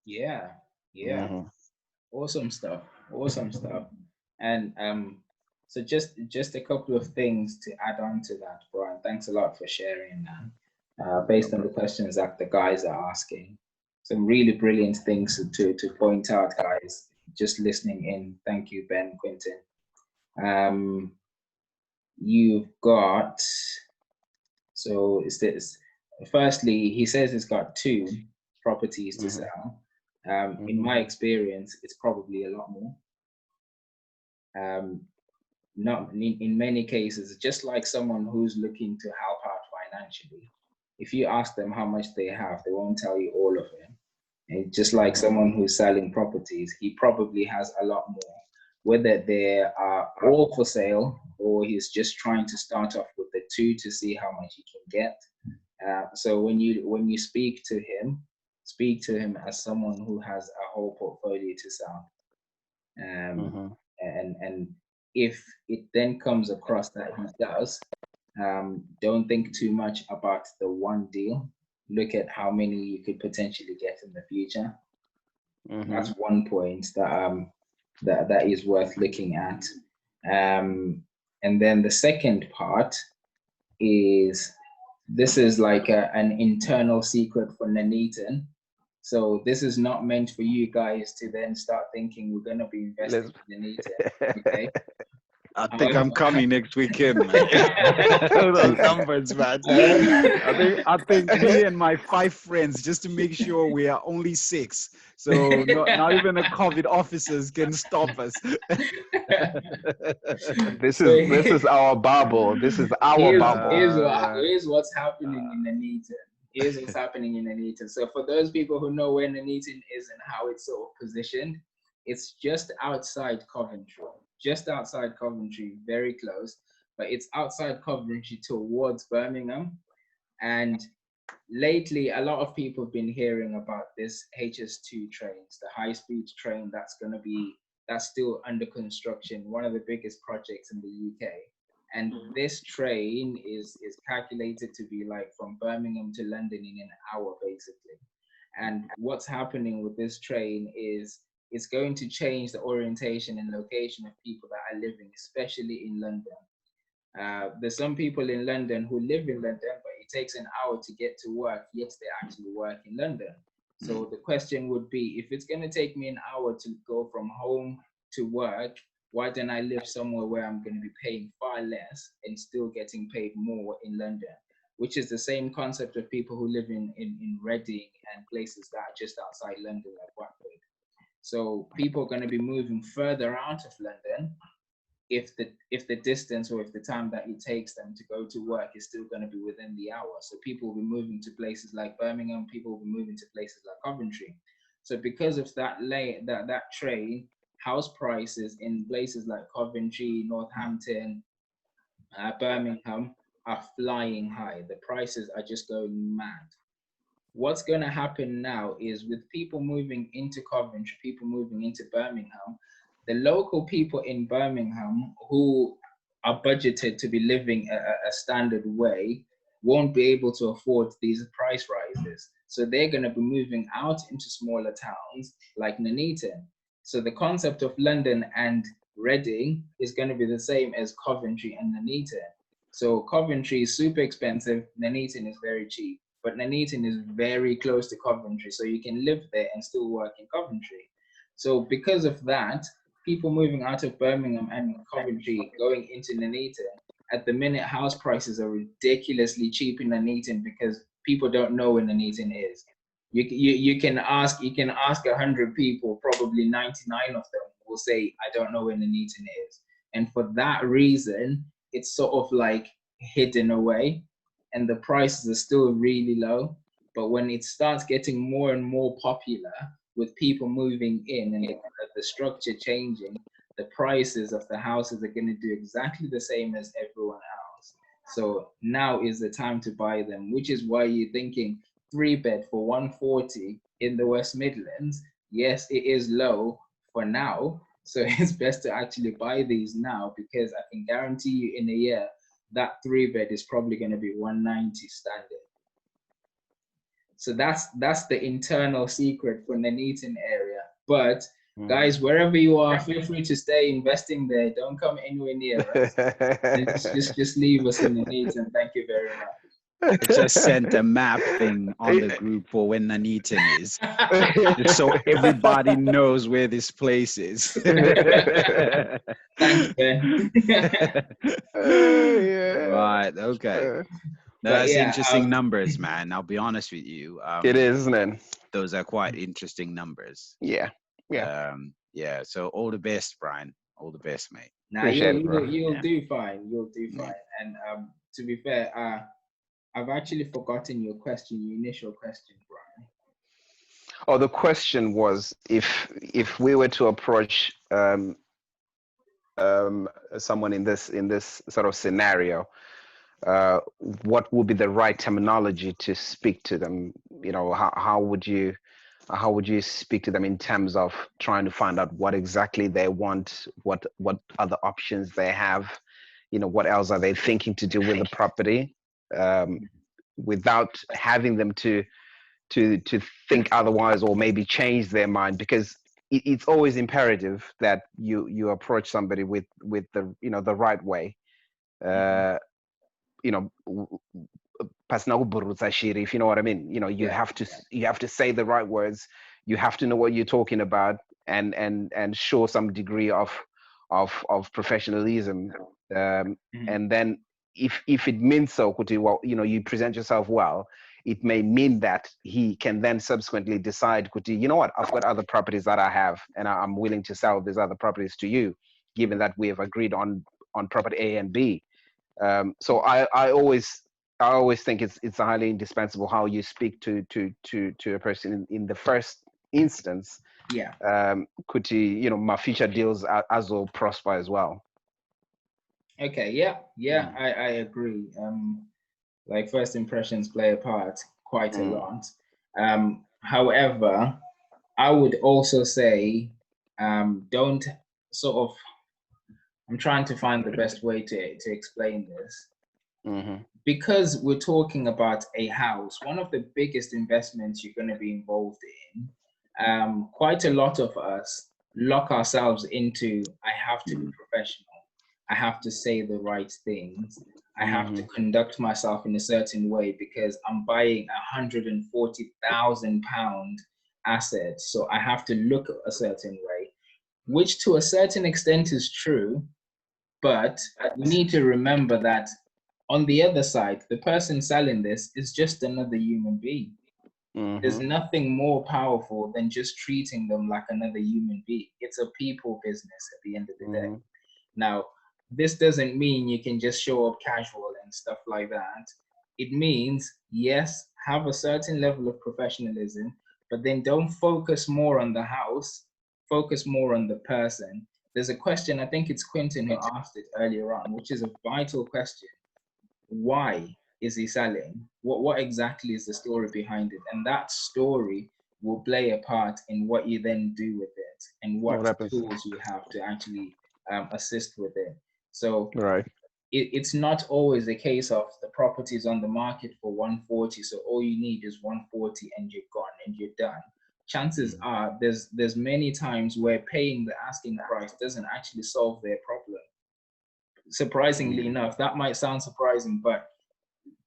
Yeah. Mm-hmm. Awesome stuff. And so just a couple of things to add on to that, Brian. Thanks a lot for sharing that. Based on the questions that the guys are asking, some really brilliant things to point out, guys. Just listening in. Thank you, Ben, Quentin. You've got, so is this, firstly, he says he's got 2 properties to sell. In my experience, it's probably a lot more. Not in many cases, just like someone who's looking to help out financially. If you ask them how much they have, they won't tell you all of it. And just like someone who's selling properties, he probably has a lot more. Whether they are all for sale or he's just trying to start off with the 2 to see how much he can get. So when you speak to him as someone who has a whole portfolio to sell. And if it then comes across that he does, don't think too much about the one deal. Look at how many you could potentially get in the future. That's one point that is worth looking at. And then the second part is, this is like an internal secret for Nuneaton. So this is not meant for you guys to then start thinking we're going to be investing in Nuneaton. Okay. I think I'm coming next weekend, man. Those numbers, man. I think me and my 5 friends, just to make sure we are only 6. So not even the COVID officers can stop us. This is our bubble. This is our bubble. Here's what's happening in Nuneaton. So for those people who know where Nuneaton is and how it's sort of positioned, it's just outside Coventry. Very close, but it's outside Coventry towards Birmingham. And lately, a lot of people have been hearing about this HS2 trains, the high-speed train that's still under construction, one of the biggest projects in the UK. And this train is calculated to be like from Birmingham to London in an hour, basically. And what's happening with this train is it's going to change the orientation and location of people that are living, especially in London. There's some people in London who live in London, but it takes an hour to get to work, yet they actually work in London. So the question would be, if it's going to take me an hour to go from home to work, Why don't I live somewhere where I'm going to be paying far less and still getting paid more in London? Which is the same concept of people who live in Reading and places that are just outside London, like Watford. So people are going to be moving further out of London if the distance or if the time that it takes them to go to work is still going to be within the hour. So people will be moving to places like Birmingham, people will be moving to places like Coventry. So because of that trade, house prices in places like Coventry, Northampton, Birmingham are flying high. The prices are just going mad. What's going to happen now is with people moving into Coventry, people moving into Birmingham, the local people in Birmingham who are budgeted to be living a standard way won't be able to afford these price rises. So they're going to be moving out into smaller towns like Nuneaton. So the concept of London and Reading is going to be the same as Coventry and Nuneaton. So Coventry is super expensive, Nuneaton is very cheap, but Nuneaton is very close to Coventry, so you can live there and still work in Coventry. So because of that, people moving out of Birmingham and Coventry going into Nuneaton, at the minute house prices are ridiculously cheap in Nuneaton because people don't know where Nuneaton is. You can ask 100 people, probably 99 of them will say, I don't know where Nuneaton is. And for that reason, it's sort of like hidden away and the prices are still really low. But when it starts getting more and more popular with people moving in and the structure changing, the prices of the houses are going to do exactly the same as everyone else. So now is the time to buy them, which is why you're thinking 3-bed for 140 in the West Midlands. Yes, it is low for now. So it's best to actually buy these now, because I can guarantee you in a year, that 3-bed is probably going to be 190 standard. So that's the internal secret for the Nuneaton area. But guys, wherever you are, feel free to stay investing there. Don't come anywhere near us. just leave us in Nuneaton. Thank you very much. I just sent a map thing on the group for when Nuneaton is, just so everybody knows where this place is. Thanks, Ben. Right, okay. No, that's interesting numbers, man. I'll be honest with you. It is, isn't it? Those are quite interesting numbers. Yeah. Yeah. So all the best, Brian. All the best, mate. Nah, you'll do fine. You'll do fine. And to be fair, I've actually forgotten your initial question, Brian. Oh, the question was if we were to approach someone in this sort of scenario, what would be the right terminology to speak to them? You know, how would you speak to them in terms of trying to find out what exactly they want, what other options they have, you know, what else are they thinking to do with the property, without having them to think otherwise or maybe change their mind, because it's always imperative that you approach somebody with the, you know, the right way. You know, if you know what I mean. You know, you have to say the right words. You have to know what you're talking about, and show some degree of professionalism. And then if it means so, well, you know, you present yourself well, it may mean that he can then subsequently decide, you know what, I've got other properties that I have, and I'm willing to sell these other properties to you, given that we have agreed on property A and B. So I always think it's highly indispensable how you speak to a person in the first instance. Yeah. You know, my future deals as will prosper as well. Okay. Yeah. I agree. Like first impressions play a part quite a lot. However, I would also say, don't sort of. I'm trying to find the best way to explain this. Because we're talking about a house, one of the biggest investments you're going to be involved in, quite a lot of us lock ourselves into, I have to be professional, I have to say the right things, I have to conduct myself in a certain way because I'm buying £140,000 asset, so I have to look a certain way. which to a certain extent is true, but we need to remember that on the other side, the person selling this is just another human being. There's nothing more powerful than just treating them like another human being. It's a people business at the end of the day. Now, this doesn't mean you can just show up casual and stuff like that. It means, yes, have a certain level of professionalism, but then don't focus more on the house, focus more on the person. There's a question, I think it's Quentin who asked it earlier on, which is a vital question. Why is he selling? What exactly is the story behind it? And that story will play a part in what you then do with it and what tools you have to actually assist with it. So it's not always a case of the property is on the market for 140, so all you need is 140 and you're gone and you're done. Chances are there's many times where paying the asking price doesn't actually solve their problem. Surprisingly enough, that might sound surprising, but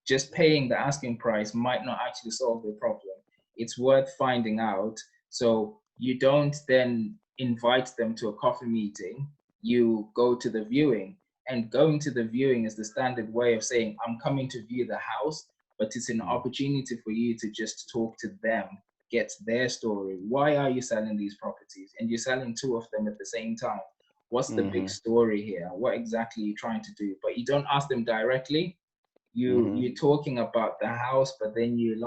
just paying the asking price might not actually solve the problem. It's worth finding out. So you don't then invite them to a coffee meeting, you go to the viewing, and going to the viewing is the standard way of saying, I'm coming to view the house, but it's an opportunity for you to just talk to them, get their story. Why are you selling these properties? And you're selling 2 of them at the same time. What's the big story here? What exactly are you trying to do? But you don't ask them directly. You're talking about the house, but then you're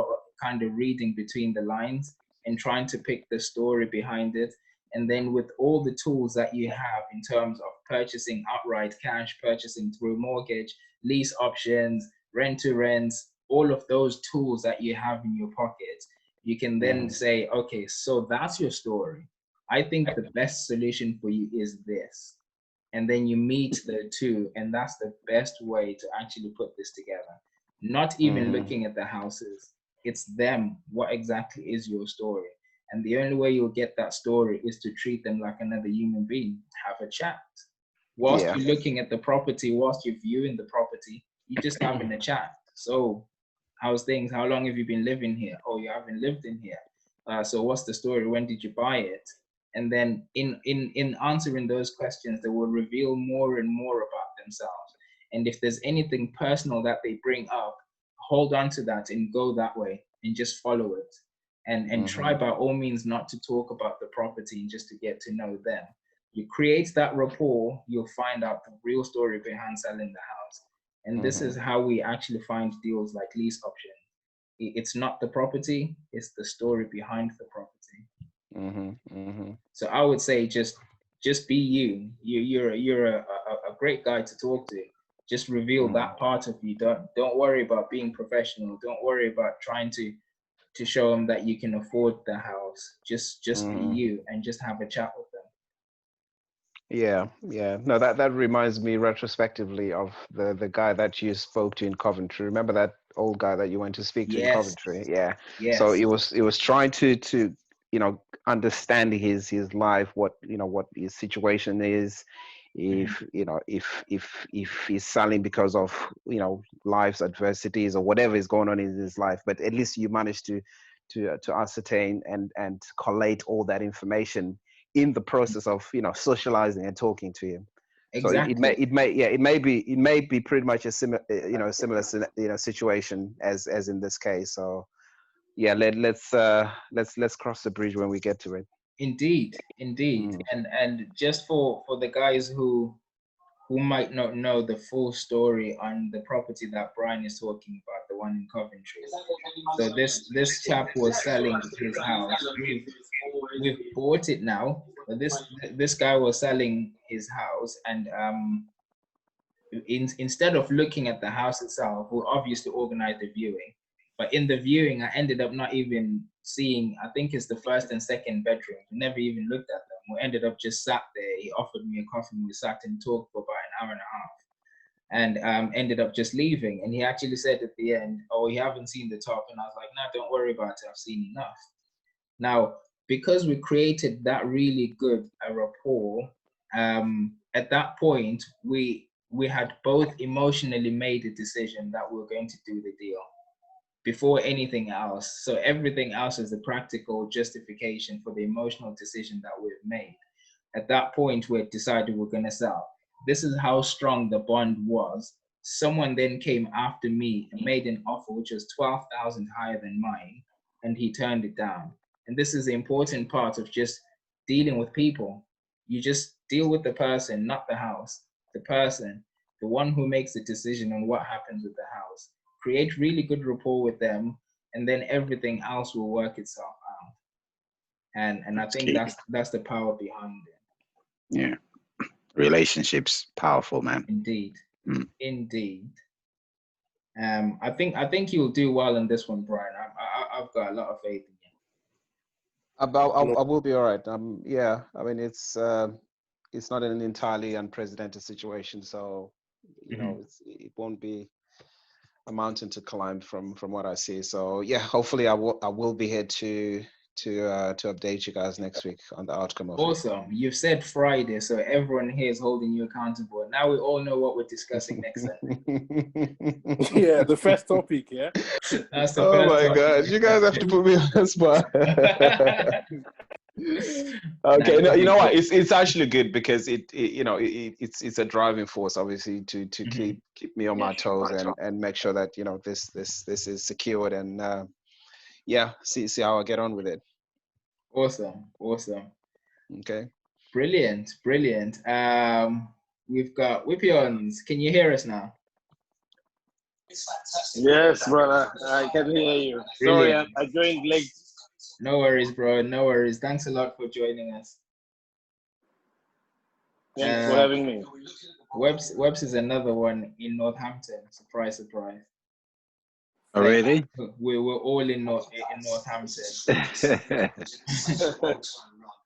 kind of reading between the lines and trying to pick the story behind it. And then with all the tools that you have in terms of purchasing outright cash, purchasing through mortgage, lease options, rent to rents, all of those tools that you have in your pocket, you can then say, okay, so that's your story. I think the best solution for you is this. And then you meet the two, and that's the best way to actually put this together. Not even looking at the houses, it's them. What exactly is your story? And the only way you'll get that story is to treat them like another human being, have a chat. Whilst you're looking at the property, whilst you're viewing the property, you're just having a chat. So how's things? How long have you been living here? Oh, you haven't lived in here. So what's the story? When did you buy it? And then in answering those questions, they will reveal more and more about themselves. And if there's anything personal that they bring up, hold on to that and go that way and just follow it. And try by all means not to talk about the property and just to get to know them. You create that rapport, you'll find out the real story behind selling the house. And this is how we actually find deals like lease option. It's not the property, it's the story behind the property. So I would say just be you. You're a great guy to talk to. Just reveal that part of you. Don't worry about being professional. Don't worry about trying to show them that you can afford the house. Just be you and just have a chat with them. Yeah. No, that reminds me retrospectively of the guy that you spoke to in Coventry. Remember that old guy that you went to speak to in Coventry? Yeah. Yes. So it was trying to understand his life, what his situation is, if he's selling because of life's adversities or whatever is going on in his life, but at least you managed to ascertain and collate all that information in the process of socializing and talking to him. Exactly. So it may be pretty much a similar situation as in this case. So yeah, let's cross the bridge when we get to it. Indeed. And just for the guys who might not know the full story on the property that Brian is talking about, the one in Coventry. So this chap was selling his house. We've bought it now, but this guy was selling his house, and instead of looking at the house itself, we obviously organized the viewing. But in the viewing, I ended up not even seeing, I think it's the first and second bedroom. We never even looked at them. We ended up just sat there. He offered me a coffee and we sat and talked for about an hour and a half, and ended up just leaving. And he actually said at the end, oh, you haven't seen the top. And I was like, no, don't worry about it. I've seen enough. Now, because we created that really good rapport, at that point, we had both emotionally made a decision that we were going to do the deal before anything else. So everything else is the practical justification for the emotional decision that we've made. At that point, we decided we're going to sell. This is how strong the bond was. Someone then came after me and made an offer which was 12,000 higher than mine, and he turned it down. And this is the important part of just dealing with people. You just deal with the person, not the house. The person, the one who makes the decision on what happens with the house. Create really good rapport with them, and then everything else will work itself out. And I think that's the power behind it. Yeah. Relationships, powerful, man. Indeed. Indeed. I think you'll do well in this one, Brian. I've got a lot of faith in you. I will be all right. Yeah, I mean, it's not an entirely unprecedented situation, so you know, it won't be a mountain to climb from what I see. So yeah, hopefully I will be here to update you guys next week on the outcome of it. Awesome. You've said Friday, so everyone here is holding you accountable. Now we all know what we're discussing next Sunday. Yeah, the first topic, yeah? That's the Oh my topic. gosh, you guys have to put me on the spot. Okay, no, you know what? It's actually good because it's a driving force, obviously, to keep me on my toes and make sure that, you know, this is secured, and yeah, see how I get on with it. Awesome. Okay. Brilliant. We've got Whippions. Can you hear us now? Yes, brother. I can hear you. Brilliant. Sorry, I joined late. No worries, bro. No worries. Thanks a lot for joining us. Thanks for having me. Webbs is another one in Northampton. Surprise, surprise. Oh, really? We're all in Northampton.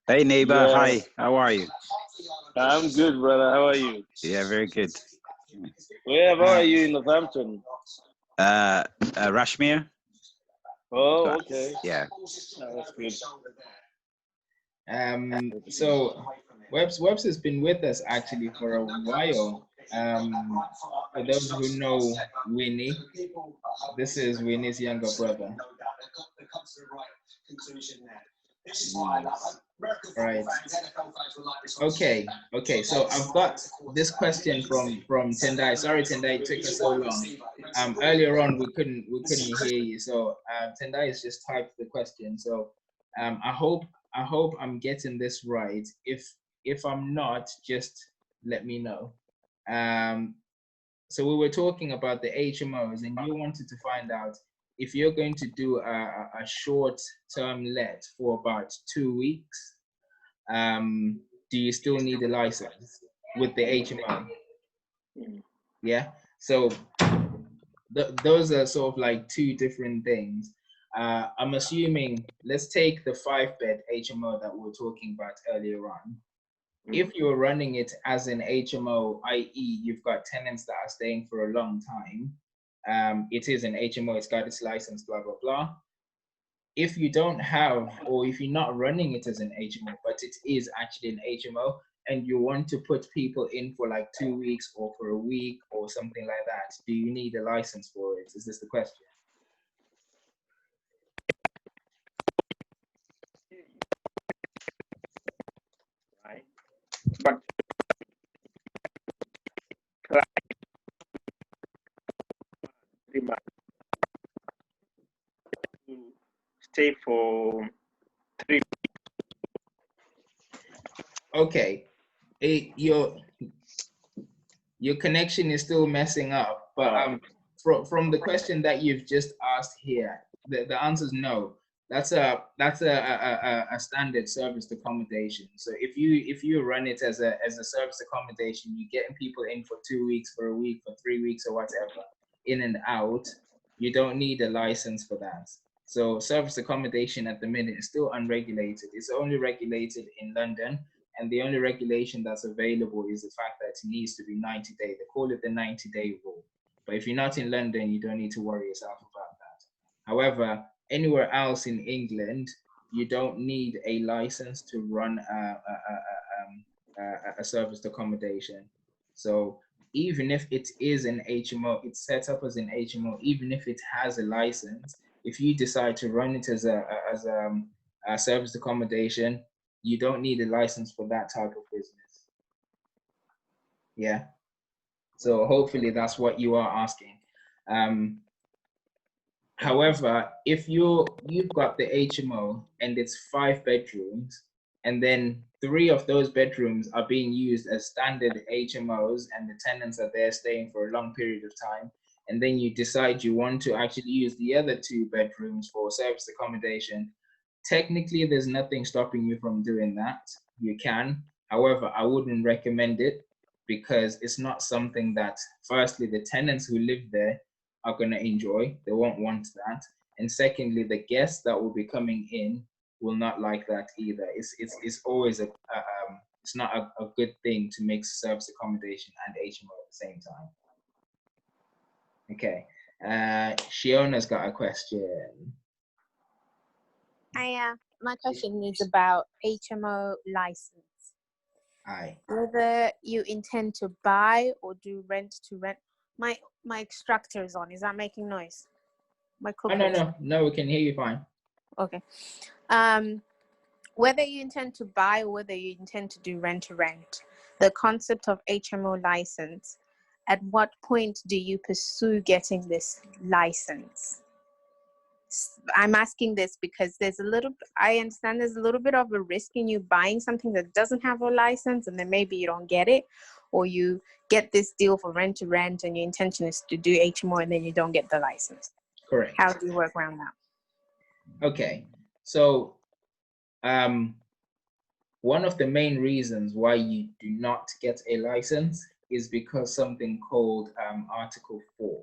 Hey, neighbor. Yeah. Hi. How are you? I'm good, brother. How are you? Yeah, very good. Where are you in Northampton? Rashmere. Oh, okay. Yeah. That's good. So Webbs has been with us actually for a while. For those who know Winnie, this is Winnie's younger brother. Right. Okay. So I've got this question from Tendai. Sorry, Tendai, it took us so long. Earlier on we couldn't hear you. So Tendai has just typed the question. So I hope I'm getting this right. If I'm not, just let me know. So we were talking about the HMOs, and you wanted to find out if you're going to do a short-term let for about 2 weeks, do you still need a license with the HMO? Yeah. So those are sort of like two different things. I'm assuming, let's take the 5-bed HMO that we were talking about earlier on. If you're running it as an HMO, i.e. you've got tenants that are staying for a long time, it is an HMO, it's got its license, blah, blah, blah. If you don't have, or if you're not running it as an HMO, but it is actually an HMO, and you want to put people in for like 2 weeks or for a week or something like that, do you need a license for it? Is this the question? Right. But stay for 3 weeks. Okay, your connection is still messing up, but from the question that you've just asked here, the answer is no. That's a standard serviced accommodation. So if you run it as a serviced accommodation, you're getting people in for 2 weeks, for a week, for 3 weeks, or whatever, in and out. You don't need a license for that. So serviced accommodation at the minute is still unregulated. It's only regulated in London, and the only regulation that's available is the fact that it needs to be 90 days. They call it the 90-day rule. But if you're not in London, you don't need to worry yourself about that. However, anywhere else in England, you don't need a license to run a serviced accommodation. So even if it is an HMO, it's set up as an HMO, even if it has a license, if you decide to run it as a serviced accommodation, you don't need a license for that type of business. Yeah. So hopefully that's what you are asking. However, if you've got the HMO and it's 5 bedrooms, and then 3 of those bedrooms are being used as standard HMOs and the tenants are there staying for a long period of time, and then you decide you want to actually use the other 2 bedrooms for service accommodation, technically there's nothing stopping you from doing that. You can. However, I wouldn't recommend it because it's not something that, firstly, the tenants who live there are going to enjoy. They won't want that. And secondly, the guests that will be coming in will not like that either. It's always it's not a good thing to mix service accommodation and HMO at the same time. Okay. Shiona's got a question. My question is about HMO license. Aye. Whether you intend to buy or do rent to rent. My extractor is on. Is that making noise? My cooker. No, we can hear you fine. Okay. Whether you intend to buy or whether you intend to do rent to rent, the concept of HMO license, at what point do you pursue getting this license? I'm asking this because I understand there's a little bit of a risk in you buying something that doesn't have a license, and then maybe you don't get it, or you get this deal for rent to rent and your intention is to do HMO and then you don't get the license. Correct. How do you work around that? Okay, so one of the main reasons why you do not get a license is because something called Article 4.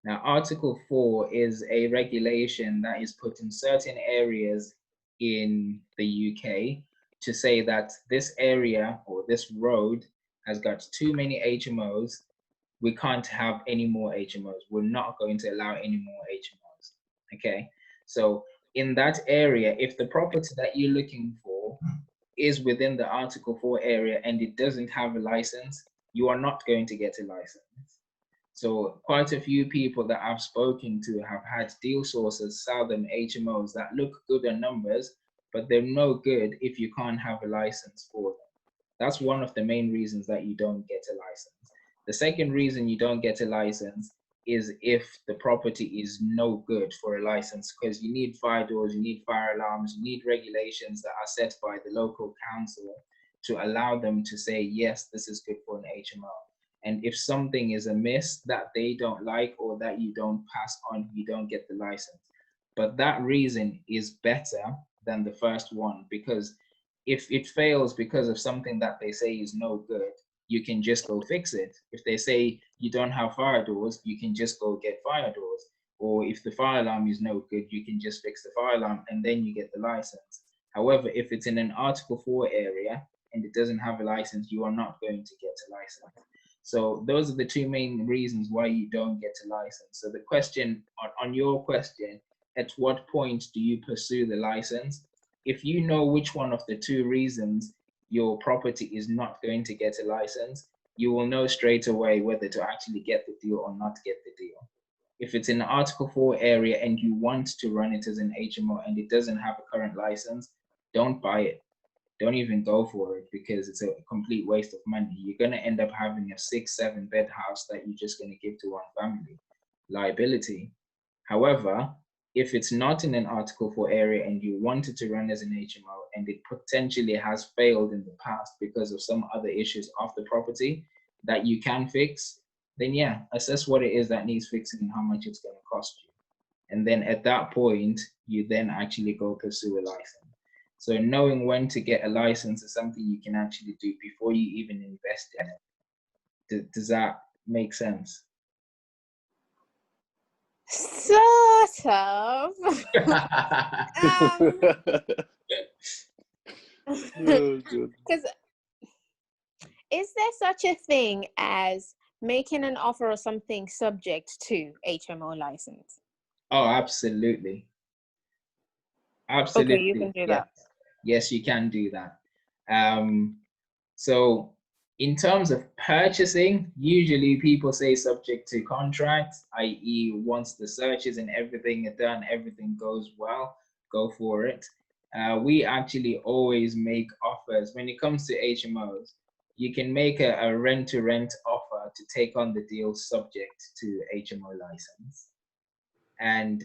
Now, Article 4 is a regulation that is put in certain areas in the UK to say that this area or this road has got too many HMOs. We can't have any more HMOs. We're not going to allow any more HMOs. Okay, so in that area, if the property that you're looking for is within the Article 4 area and it doesn't have a license, you are not going to get a license. So quite a few people that I've spoken to have had deal sources sell them HMOs that look good on numbers, but they're no good if you can't have a license for them. That's one of the main reasons that you don't get a license. The second reason you don't get a license is if the property is no good for a license, because you need fire doors, you need fire alarms, you need regulations that are set by the local council to allow them to say, yes, this is good for an HMO. And if something is amiss that they don't like or that you don't pass on, you don't get the license. But that reason is better than the first one, because if it fails because of something that they say is no good, you can just go fix it. If they say you don't have fire doors, you can just go get fire doors. Or if the fire alarm is no good, you can just fix the fire alarm and then you get the license. However, if it's in an Article 4 area and it doesn't have a license, you are not going to get a license. So those are the 2 main reasons why you don't get a license. So the question, on your question, at what point do you pursue the license? If you know which one of the 2 reasons your property is not going to get a license, you will know straight away whether to actually get the deal or not get the deal. If it's in the Article 4 area and you want to run it as an HMO and it doesn't have a current license, don't buy it. Don't even go for it, because it's a complete waste of money. You're going to end up having a 6-7 bed house that you're just going to give to one family. Liability. However, if it's not in an Article 4 area and you wanted to run as an HMO and it potentially has failed in the past because of some other issues of the property that you can fix, then yeah, assess what it is that needs fixing and how much it's going to cost you. And then at that point, you then actually go pursue a license. So knowing when to get a license is something you can actually do before you even invest in it. Does that make sense? Sort of. Because is there such a thing as making an offer or something subject to HMO license? Oh, absolutely. Absolutely. Okay, you can do that. Yes, you can do that. So in terms of purchasing, usually people say subject to contract, i.e. once the searches and everything are done, everything goes well, go for it. we actually always make offers. When it comes to HMOs, you can make a rent-to-rent offer to take on the deal subject to HMO license. And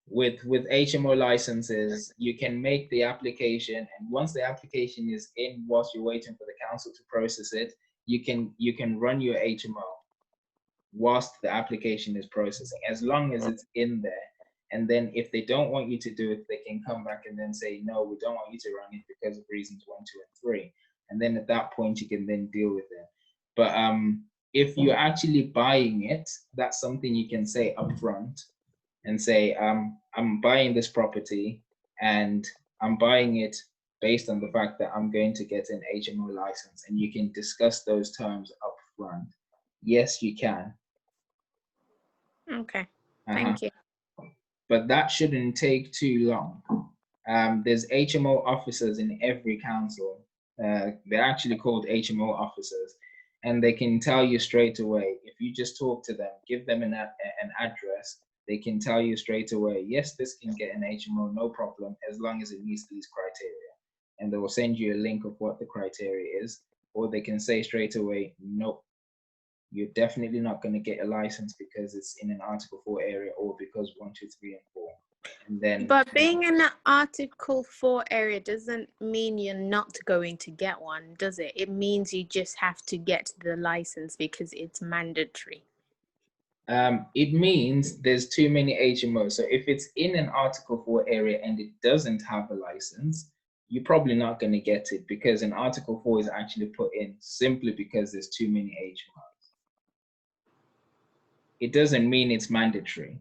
with HMO licenses, you can make the application, and once the application is in, whilst you're waiting for the council to process it, you can run your HMO whilst the application is processing, as long as it's in there. And then if they don't want you to do it, they can come back and then say, no, we don't want you to run it because of reasons 1, 2, and 3. And then at that point, you can then deal with it. But if you're actually buying it, that's something you can say upfront and say, I'm buying this property and I'm buying it based on the fact that I'm going to get an HMO license, and you can discuss those terms upfront. Yes, you can. Okay, thank you. But that shouldn't take too long. There's HMO officers in every council. They're actually called HMO officers, and they can tell you straight away. If you just talk to them, give them an address, they can tell you straight away, yes, this can get an HMO, no problem, as long as it meets these criteria. And they will send you a link of what the criteria is, or they can say straight away, nope, you're definitely not going to get a license because it's in an Article 4 area, or because 1, 2, 3, and 4. And then, but being in an Article 4 area doesn't mean you're not going to get one, does it? It means you just have to get the license because it's mandatory. It means there's too many HMOs. So if it's in an Article 4 area and it doesn't have a license, you're probably not going to get it, because an Article 4 is actually put in simply because there's too many HMOs. It doesn't mean it's mandatory.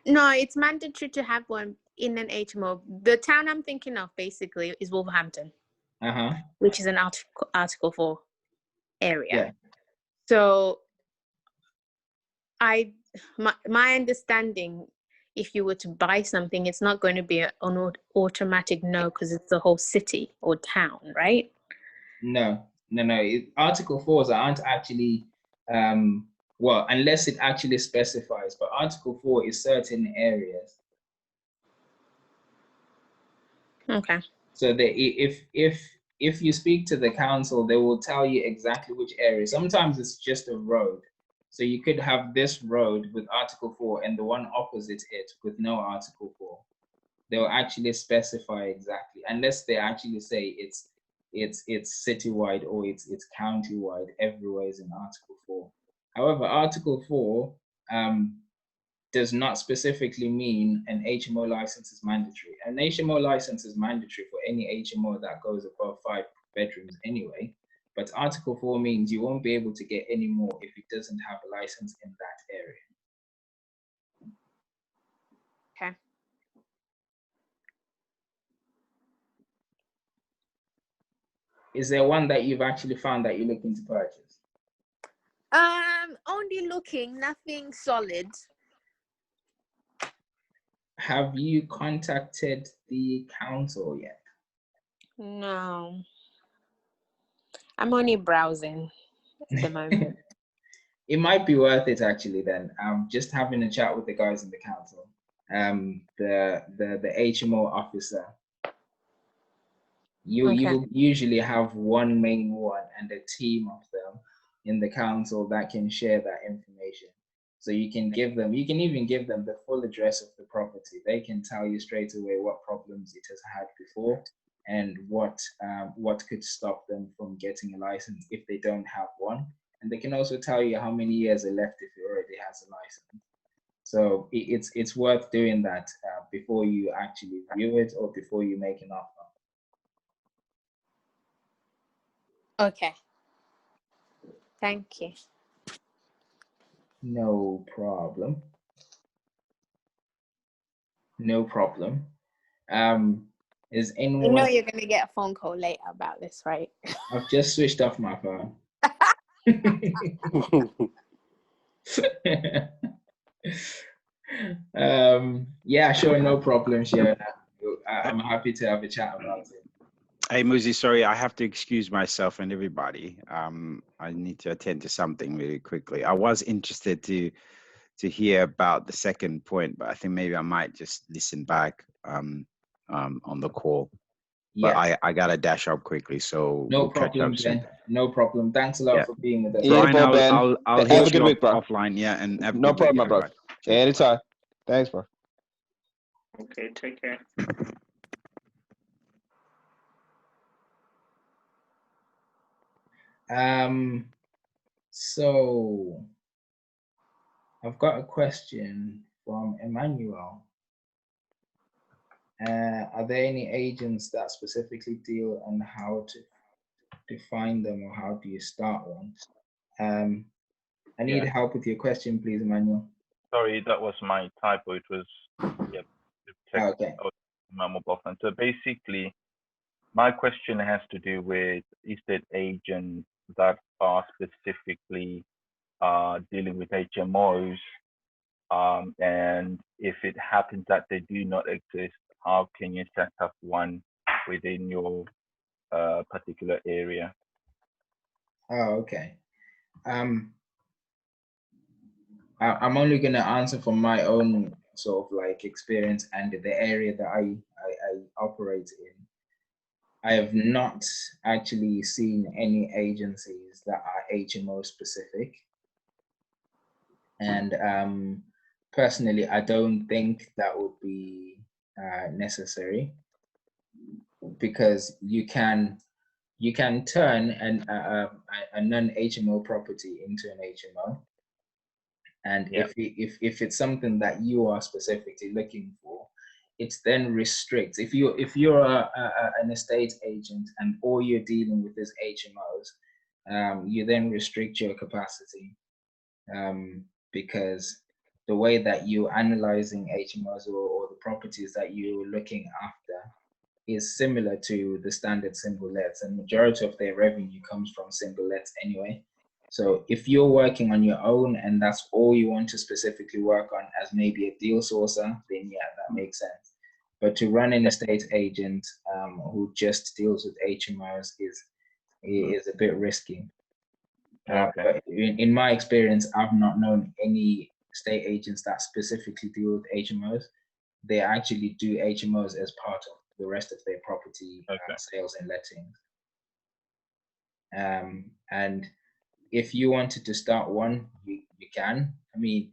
No, it's mandatory to have one in an HMO. The town I'm thinking of basically is Wolverhampton, which is an Article 4 area. Yeah. So my understanding, if you were to buy something, it's not going to be an automatic no, because it's the whole city or town, right? No. Article 4s aren't actually, well, unless it actually specifies, but Article 4 is certain areas. Okay. So if you speak to the council, they will tell you exactly which area. Sometimes it's just a road. So you could have this road with Article 4 and the one opposite it with no Article 4. They'll actually specify exactly, unless they actually say it's citywide or it's countywide. Everywhere is in Article 4. However, Article 4 does not specifically mean an HMO license is mandatory. An HMO license is mandatory for any HMO that goes above 5 bedrooms anyway. But Article 4 means you won't be able to get any more if it doesn't have a license in that area. Okay. Is there one that you've actually found that you're looking to purchase? Only looking, nothing solid. Have you contacted the council yet? No. I'm only browsing at the moment. It might be worth it actually then. Just having a chat with the guys in the council. The HMO officer. You usually have one main one and a team of them in the council that can share that information. So you can even give them the full address of the property. They can tell you straight away what problems it has had before and what could stop them from getting a license if they don't have one. And they can also tell you how many years are left if it already has a license. So it's worth doing that before you actually view it or before you make an offer. Okay. Thank you. No problem. No problem. Is anyone? You know you're gonna get a phone call later about this, right? I've just switched off my phone. Yeah, sure, no problem, Shona. I'm happy to have a chat about it. Hey, Muzi, sorry, I have to excuse myself and everybody. I need to attend to something really quickly. I was interested to to hear about the second point, but I think maybe I might just listen back on the call. But I gotta dash up quickly, so no we'll catch problem, up soon. Ben. No problem. Thanks a lot Yeah. for being with us. Yeah, Brian, Ben. I'll have hit a good you week, bro. offline. Yeah, and have a No good problem, week, my bro. everybody. Cheers. Anytime. Thanks, bro. Okay, take care. So I've got a question from Emmanuel. Are there any agents that specifically deal on how to define them, or how do you start one? I need help with your question, please, Emmanuel. Sorry, that was my typo. It was, Okay. My mobile phone. So basically, my question has to do with estate agents that are specifically dealing with HMOs, and if it happens that they do not exist, how can you set up one within your particular area? Oh, okay. I'm only going to answer from my own sort of like experience and the area that I operate in. I have not actually seen any agencies that are HMO specific. And personally, I don't think that would be necessary, because you can turn a non-HMO property into an HMO. And if it's something that you are specifically looking for, it then restricts. If you're an estate agent and all you're dealing with is HMOs, you then restrict your capacity, because the way that you're analyzing HMOs or the properties that you're looking after is similar to the standard single lets, and majority of their revenue comes from single lets anyway. So if you're working on your own and that's all you want to specifically work on as maybe a deal sourcer, then yeah, that makes sense. But to run an estate agent who just deals with HMOs is a bit risky. But in my experience, I've not known any estate agents that specifically deal with HMOs. They actually do HMOs as part of the rest of their property sales and lettings. And if you wanted to start one, you can. I mean,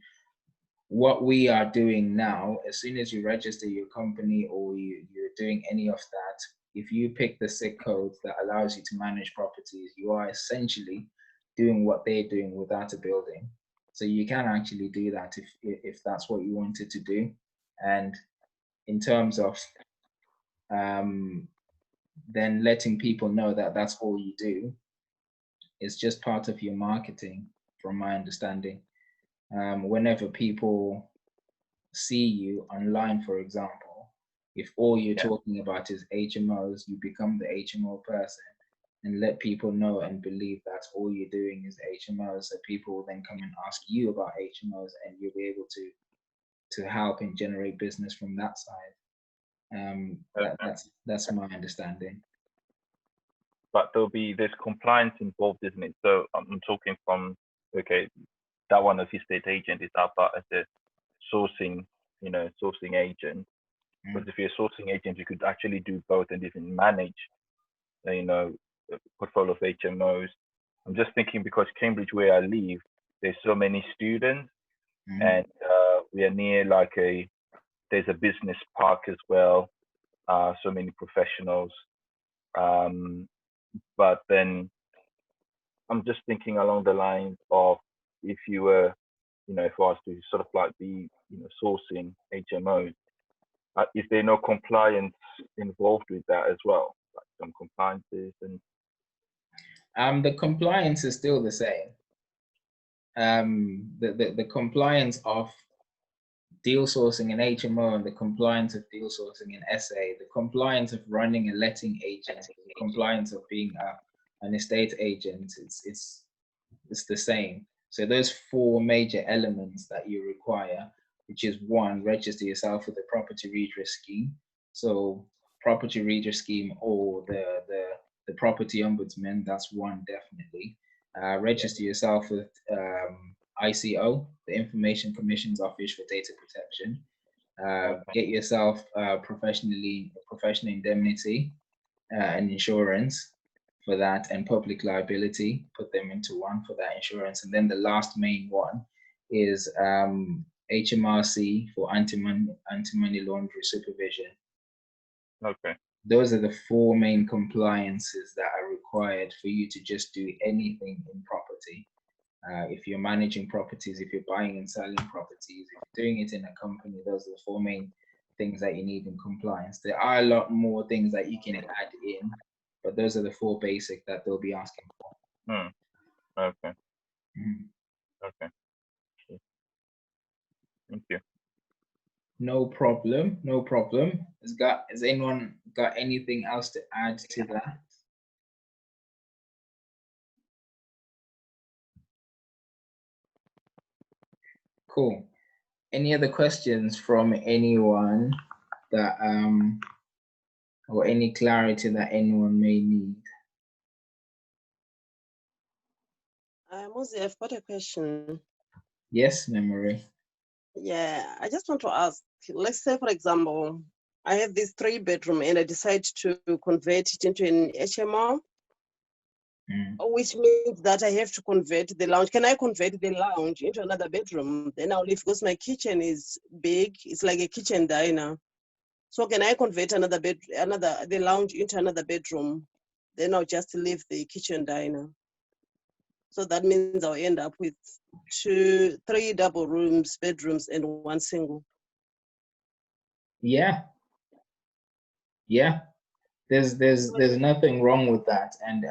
what we are doing now, as soon as you register your company or you're doing any of that, if you pick the SIC code that allows you to manage properties, you are essentially doing what they're doing without a building. So you can actually do that if that's what you wanted to do. And in terms of then letting people know that that's all you do, it's just part of your marketing, from my understanding. Whenever people see you online, for example, if all you're talking about is HMOs, you become the HMO person and let people know and believe that all you're doing is HMOs. So people will then come and ask you about HMOs, and you'll be able to help and generate business from that side. That's my understanding. But there's compliance involved, isn't it? So I'm talking from, that one of the estate agent is out as a sourcing agent. But if you're a sourcing agent, you could actually do both and even manage, a portfolio of HMOs. I'm just thinking, because Cambridge, where I live, there's so many students, and we are near there's a business park as well. So many professionals. But then I'm just thinking along the lines of, if you were, if I was to sort of like be, sourcing HMOs, is there no compliance involved with that as well? Like some compliances and. The compliance is still the same. The compliance of deal sourcing an HMO and the compliance of deal sourcing an SA, the compliance of running a letting agent, the compliance of being an estate agent, it's the same. So those four major elements that you require, which is one, register yourself with the property redress scheme. So property redress scheme or the property ombudsman, that's one definitely. Register yourself with ICO, the Information Commission's Office for Data Protection. Get yourself professional indemnity and insurance for that, and public liability. Put them into one for that insurance. And then the last main one is HMRC for anti-money laundering supervision. Okay. Those are the 4 main compliances that are required for you to just do anything in property. If you're managing properties, if you're buying and selling properties, if you're doing it in a company, those are the 4 main things that you need in compliance. There are a lot more things that you can add in, but those are the 4 basic that they'll be asking for. Okay. Okay. Thank you. No problem. No problem. Has anyone got anything else to add to that? Cool. Any other questions from anyone that or any clarity that anyone may need? Mozi, I've got a question. Yes, Memory. Yeah, I just want to ask, let's say, for example, I have this 3-bedroom and I decide to convert it into an HMO, which means that I have to convert the lounge. Can I convert the lounge into another bedroom? Then I'll leave, because my kitchen is big. It's like a kitchen diner. So can I convert the lounge into another bedroom? Then I'll just leave the kitchen diner. So that means I'll end up with 3 double bedrooms and 1 single. Yeah. Yeah. There's nothing wrong with that. And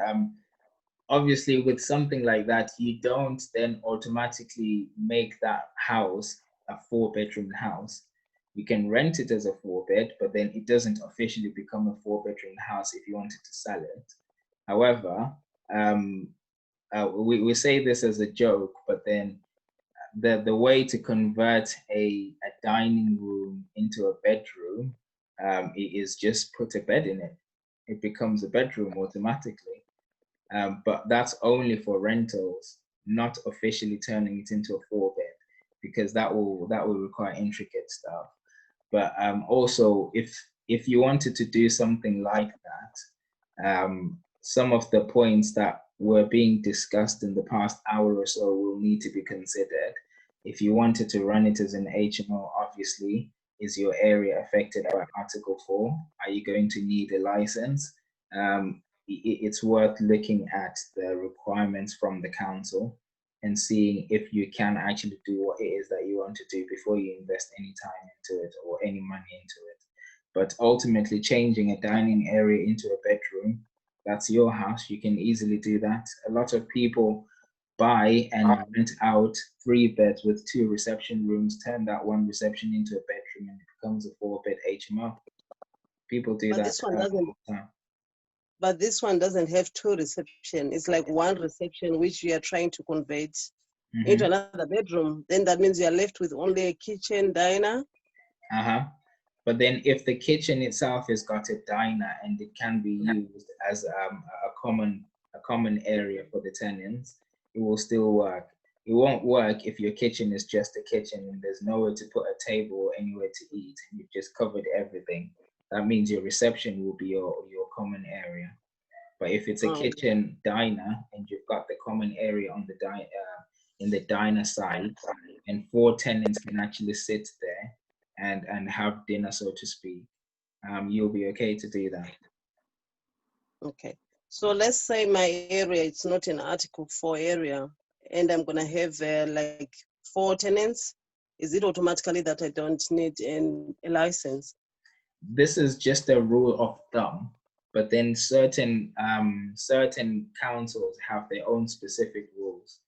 obviously with something like that, you don't then automatically make that house a 4-bedroom house. You can rent it as a 4-bed, but then it doesn't officially become a 4-bedroom house if you wanted to sell it. However, we say this as a joke, but then the way to convert a dining room into a bedroom is just put a bed in it. It becomes a bedroom automatically. But that's only for rentals, not officially turning it into a 4-bed, because that will require intricate stuff. But also, if you wanted to do something like that, some of the points that were being discussed in the past hour or so will need to be considered. If you wanted to run it as an HMO, obviously, is your area affected by Article 4? Are you going to need a license? It's worth looking at the requirements from the council and seeing if you can actually do what it is that you want to do before you invest any time into it or any money into it. But ultimately, changing a dining area into a bedroom, that's your house. You can easily do that. A lot of people buy and rent out 3 beds with 2 reception rooms, turn that 1 reception into a bedroom, and it becomes a 4-bed HMO. People do that all the time. But this one doesn't have 2 reception. It's like 1 reception, which you are trying to convert into another bedroom. Then that means you are left with only a kitchen, diner. But then if the kitchen itself has got a diner and it can be used as a common area for the tenants, it will still work. It won't work if your kitchen is just a kitchen and there's nowhere to put a table or anywhere to eat. You've just covered everything. That means your reception will be your common area. But if it's a kitchen diner and you've got the common area on the in the diner side, and 4 tenants can actually sit there and have dinner, so to speak, you'll be okay to do that. Okay. So let's say my area, it's not an Article 4 area, and I'm gonna have like 4 tenants. Is it automatically that I don't need a license? This is just a rule of thumb, but then certain councils have their own specific rules.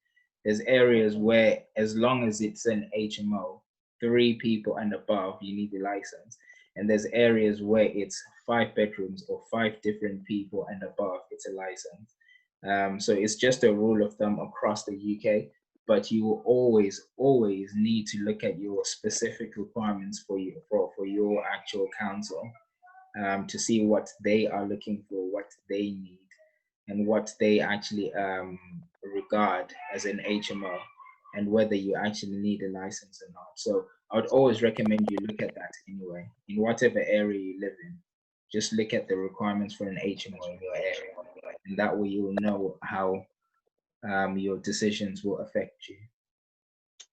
There's areas where, as long as it's an HMO, 3 people and above, you need a license. And there's areas where it's 5 bedrooms or 5 different people and above, it's a license. So it's just a rule of thumb across the UK, but you will always need to look at your specific requirements for your actual council to see what they are looking for, what they need, and what they actually regard as an HMO. and whether you actually need a license or not. So I would always recommend you look at that anyway, in whatever area you live in. Just look at the requirements for an HMO in your area, and that way you will know how your decisions will affect you.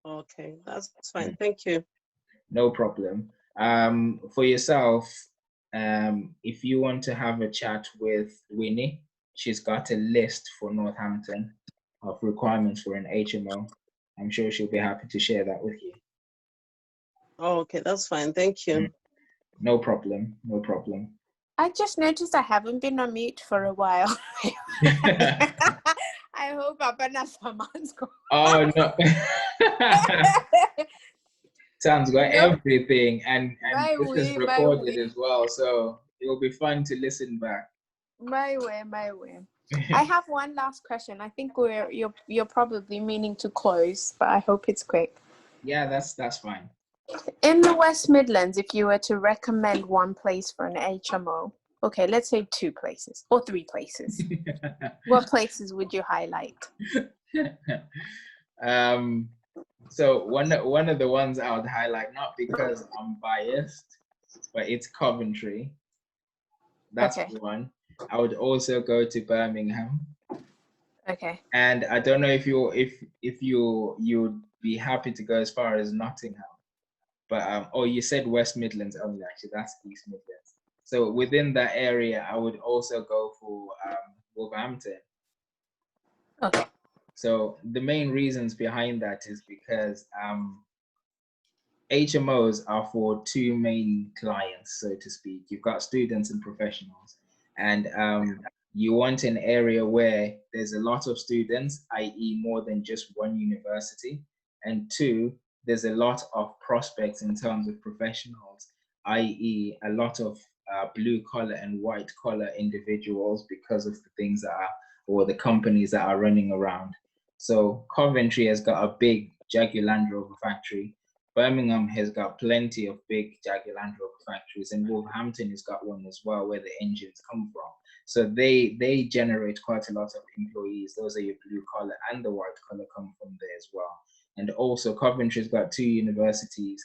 Okay, that's fine. Thank you. No problem. For yourself, if you want to have a chat with Winnie, she's got a list for Northampton of requirements for an HMO. I'm sure she'll be happy to share that with you. Oh, okay, that's fine. Thank you. No problem. No problem. I just noticed I haven't been on mute for a while. I hope Abana Saman's going. Oh, no. Sam's got everything, and this is recorded as well, so it will be fun to listen back. My way. I have one last question. I think you're probably meaning to close, but I hope it's quick. Yeah, that's fine. In the West Midlands, if you were to recommend one place for an HMO, okay, let's say 2 places or 3 places. What places would you highlight? So one of the ones I would highlight, not because I'm biased, but it's Coventry. That's one. I would also go to Birmingham. Okay. And I don't know if you'd be happy to go as far as Nottingham, but you said West Midlands only. Actually, that's East Midlands. So within that area, I would also go for Wolverhampton. Okay. So the main reasons behind that is because HMOs are for 2 main clients, so to speak. You've got students and professionals, and you want an area where there's a lot of students, i.e. more than just one university, and 2, there's a lot of prospects in terms of professionals, i.e. a lot of blue collar and white collar individuals because of the things that are, or the companies that are running around. So Coventry has got a big Jaguar Land Rover factory. Birmingham has got plenty of big Jaguar Land Rover factories, and Wolverhampton has got one as well where the engines come from. So they generate quite a lot of employees. Those are your blue collar, and the white collar come from there as well. And also Coventry's got 2 universities.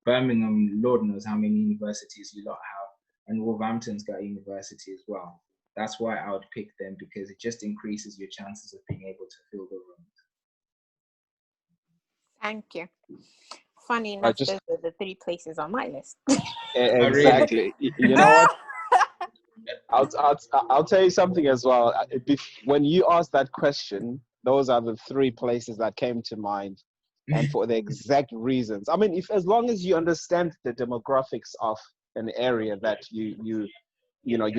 Birmingham, Lord knows how many universities you lot have, and Wolverhampton's got a university as well. That's why I would pick them, because it just increases your chances of being able to fill the rooms. Thank you. Funny enough, those are the 3 places on my list. Exactly. You know what? I'll tell you something as well. When you asked that question, those are the 3 places that came to mind, and for the exact reasons. I mean, as long as you understand the demographics of an area that you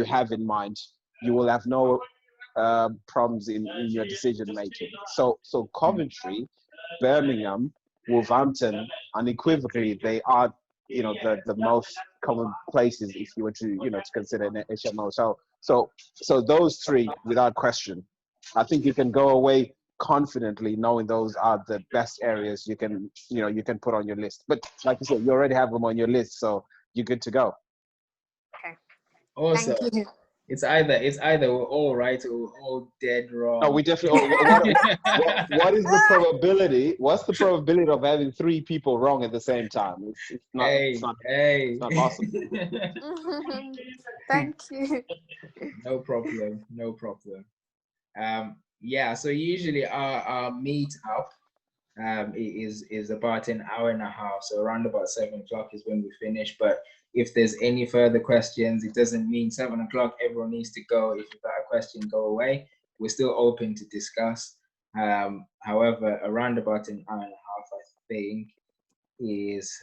have in mind, you will have no problems in your decision making. So Coventry, Birmingham, Wolverhampton, unequivocally, they are the most common places if you were to to consider an HMO. So those 3 without question. I think you can go away confidently knowing those are the best areas you can put on your list. But like you said, you already have them on your list, so you're good to go. Okay. Also, thank you. It's either we're all right or we're all dead wrong. No, we definitely. What is the probability? What's the probability of having 3 people wrong at the same time? It's not. It's not possible. Thank you. No problem. No problem. Yeah. So usually our meet up is about an hour and a half. So around about 7 o'clock is when we finish. But if there's any further questions, it doesn't mean 7 o'clock everyone needs to go. If you've got a question, go away. We're still open to discuss. However, around about an hour and a half, I think, is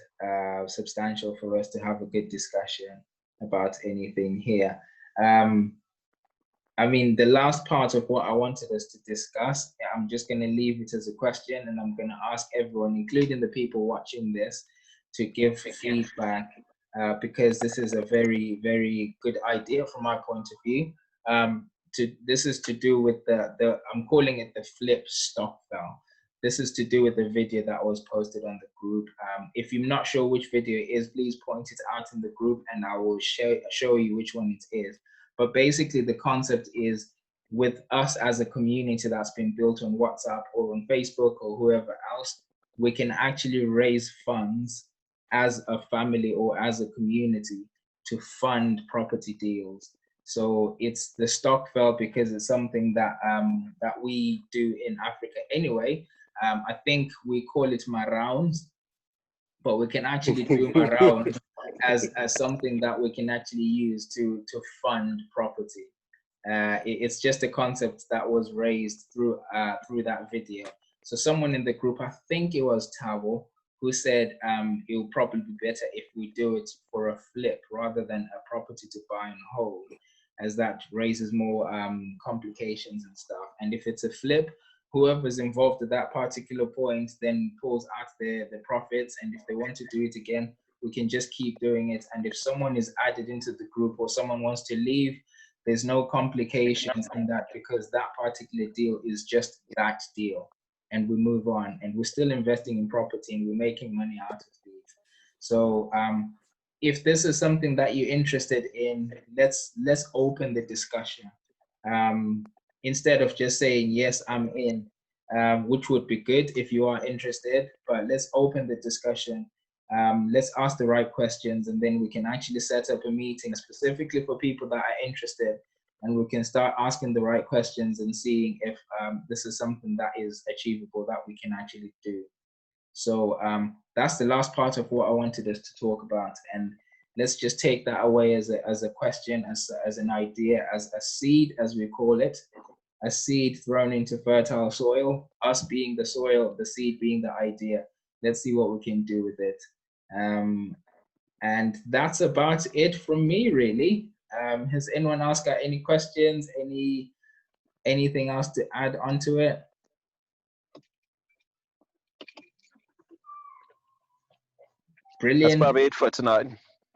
substantial for us to have a good discussion about anything here. I mean, the last part of what I wanted us to discuss, I'm just going to leave it as a question, and I'm going to ask everyone, including the people watching this, to give feedback, because this is a very, very good idea from my point of view. This is to do with the I'm calling it the flip stock fell. This is to do with the video that was posted on the group. If you're not sure which video it is, please point it out in the group and I will show you which one it is. But basically the concept is with us as a community that's been built on WhatsApp or on Facebook or whoever else, we can actually raise funds as a family or as a community to fund property deals. So it's the stock fell because it's something that that we do in Africa anyway. I think we call it marounds, but we can actually do marounds as something that we can actually use to fund property. It's just a concept that was raised through that video. So someone in the group, I think it was Tavo, who said it will probably be better if we do it for a flip rather than a property to buy and hold, as that raises more complications and stuff. And if it's a flip, whoever's involved at that particular point then pulls out the profits. And if they want to do it again, we can just keep doing it. And if someone is added into the group or someone wants to leave, there's no complications in that, because that particular deal is just that deal. And we move on, and we're still investing in property and we're making money out of these. So if this is something that you're interested in, let's open the discussion. Instead of just saying, yes, I'm in, which would be good if you are interested, but let's open the discussion. Let's ask the right questions, and then we can actually set up a meeting specifically for people that are interested, and we can start asking the right questions and seeing if this is something that is achievable, that we can actually do. So that's the last part of what I wanted us to talk about. And let's just take that away as a question, as an idea, as a seed, as we call it, a seed thrown into fertile soil, us being the soil, the seed being the idea. Let's see what we can do with it. And that's about it from me, really. Has anyone else got any questions, anything else to add onto it? Brilliant. That's probably it for tonight.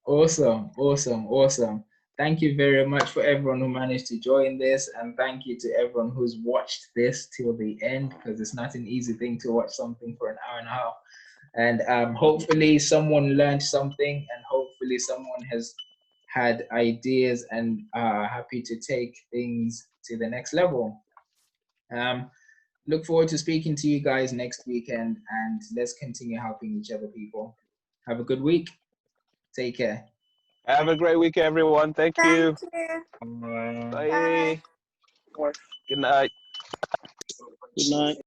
Awesome, awesome, awesome. Thank you very much for everyone who managed to join this, and thank you to everyone who's watched this till the end, because it's not an easy thing to watch something for an hour and a half. And hopefully someone learned something, and hopefully someone has had ideas and happy to take things to the next level. Look forward to speaking to you guys next weekend, and let's continue helping each other, people. Have a good week. Take care. Have a great week, everyone. Thank you. Bye. Bye. Good night. Good night.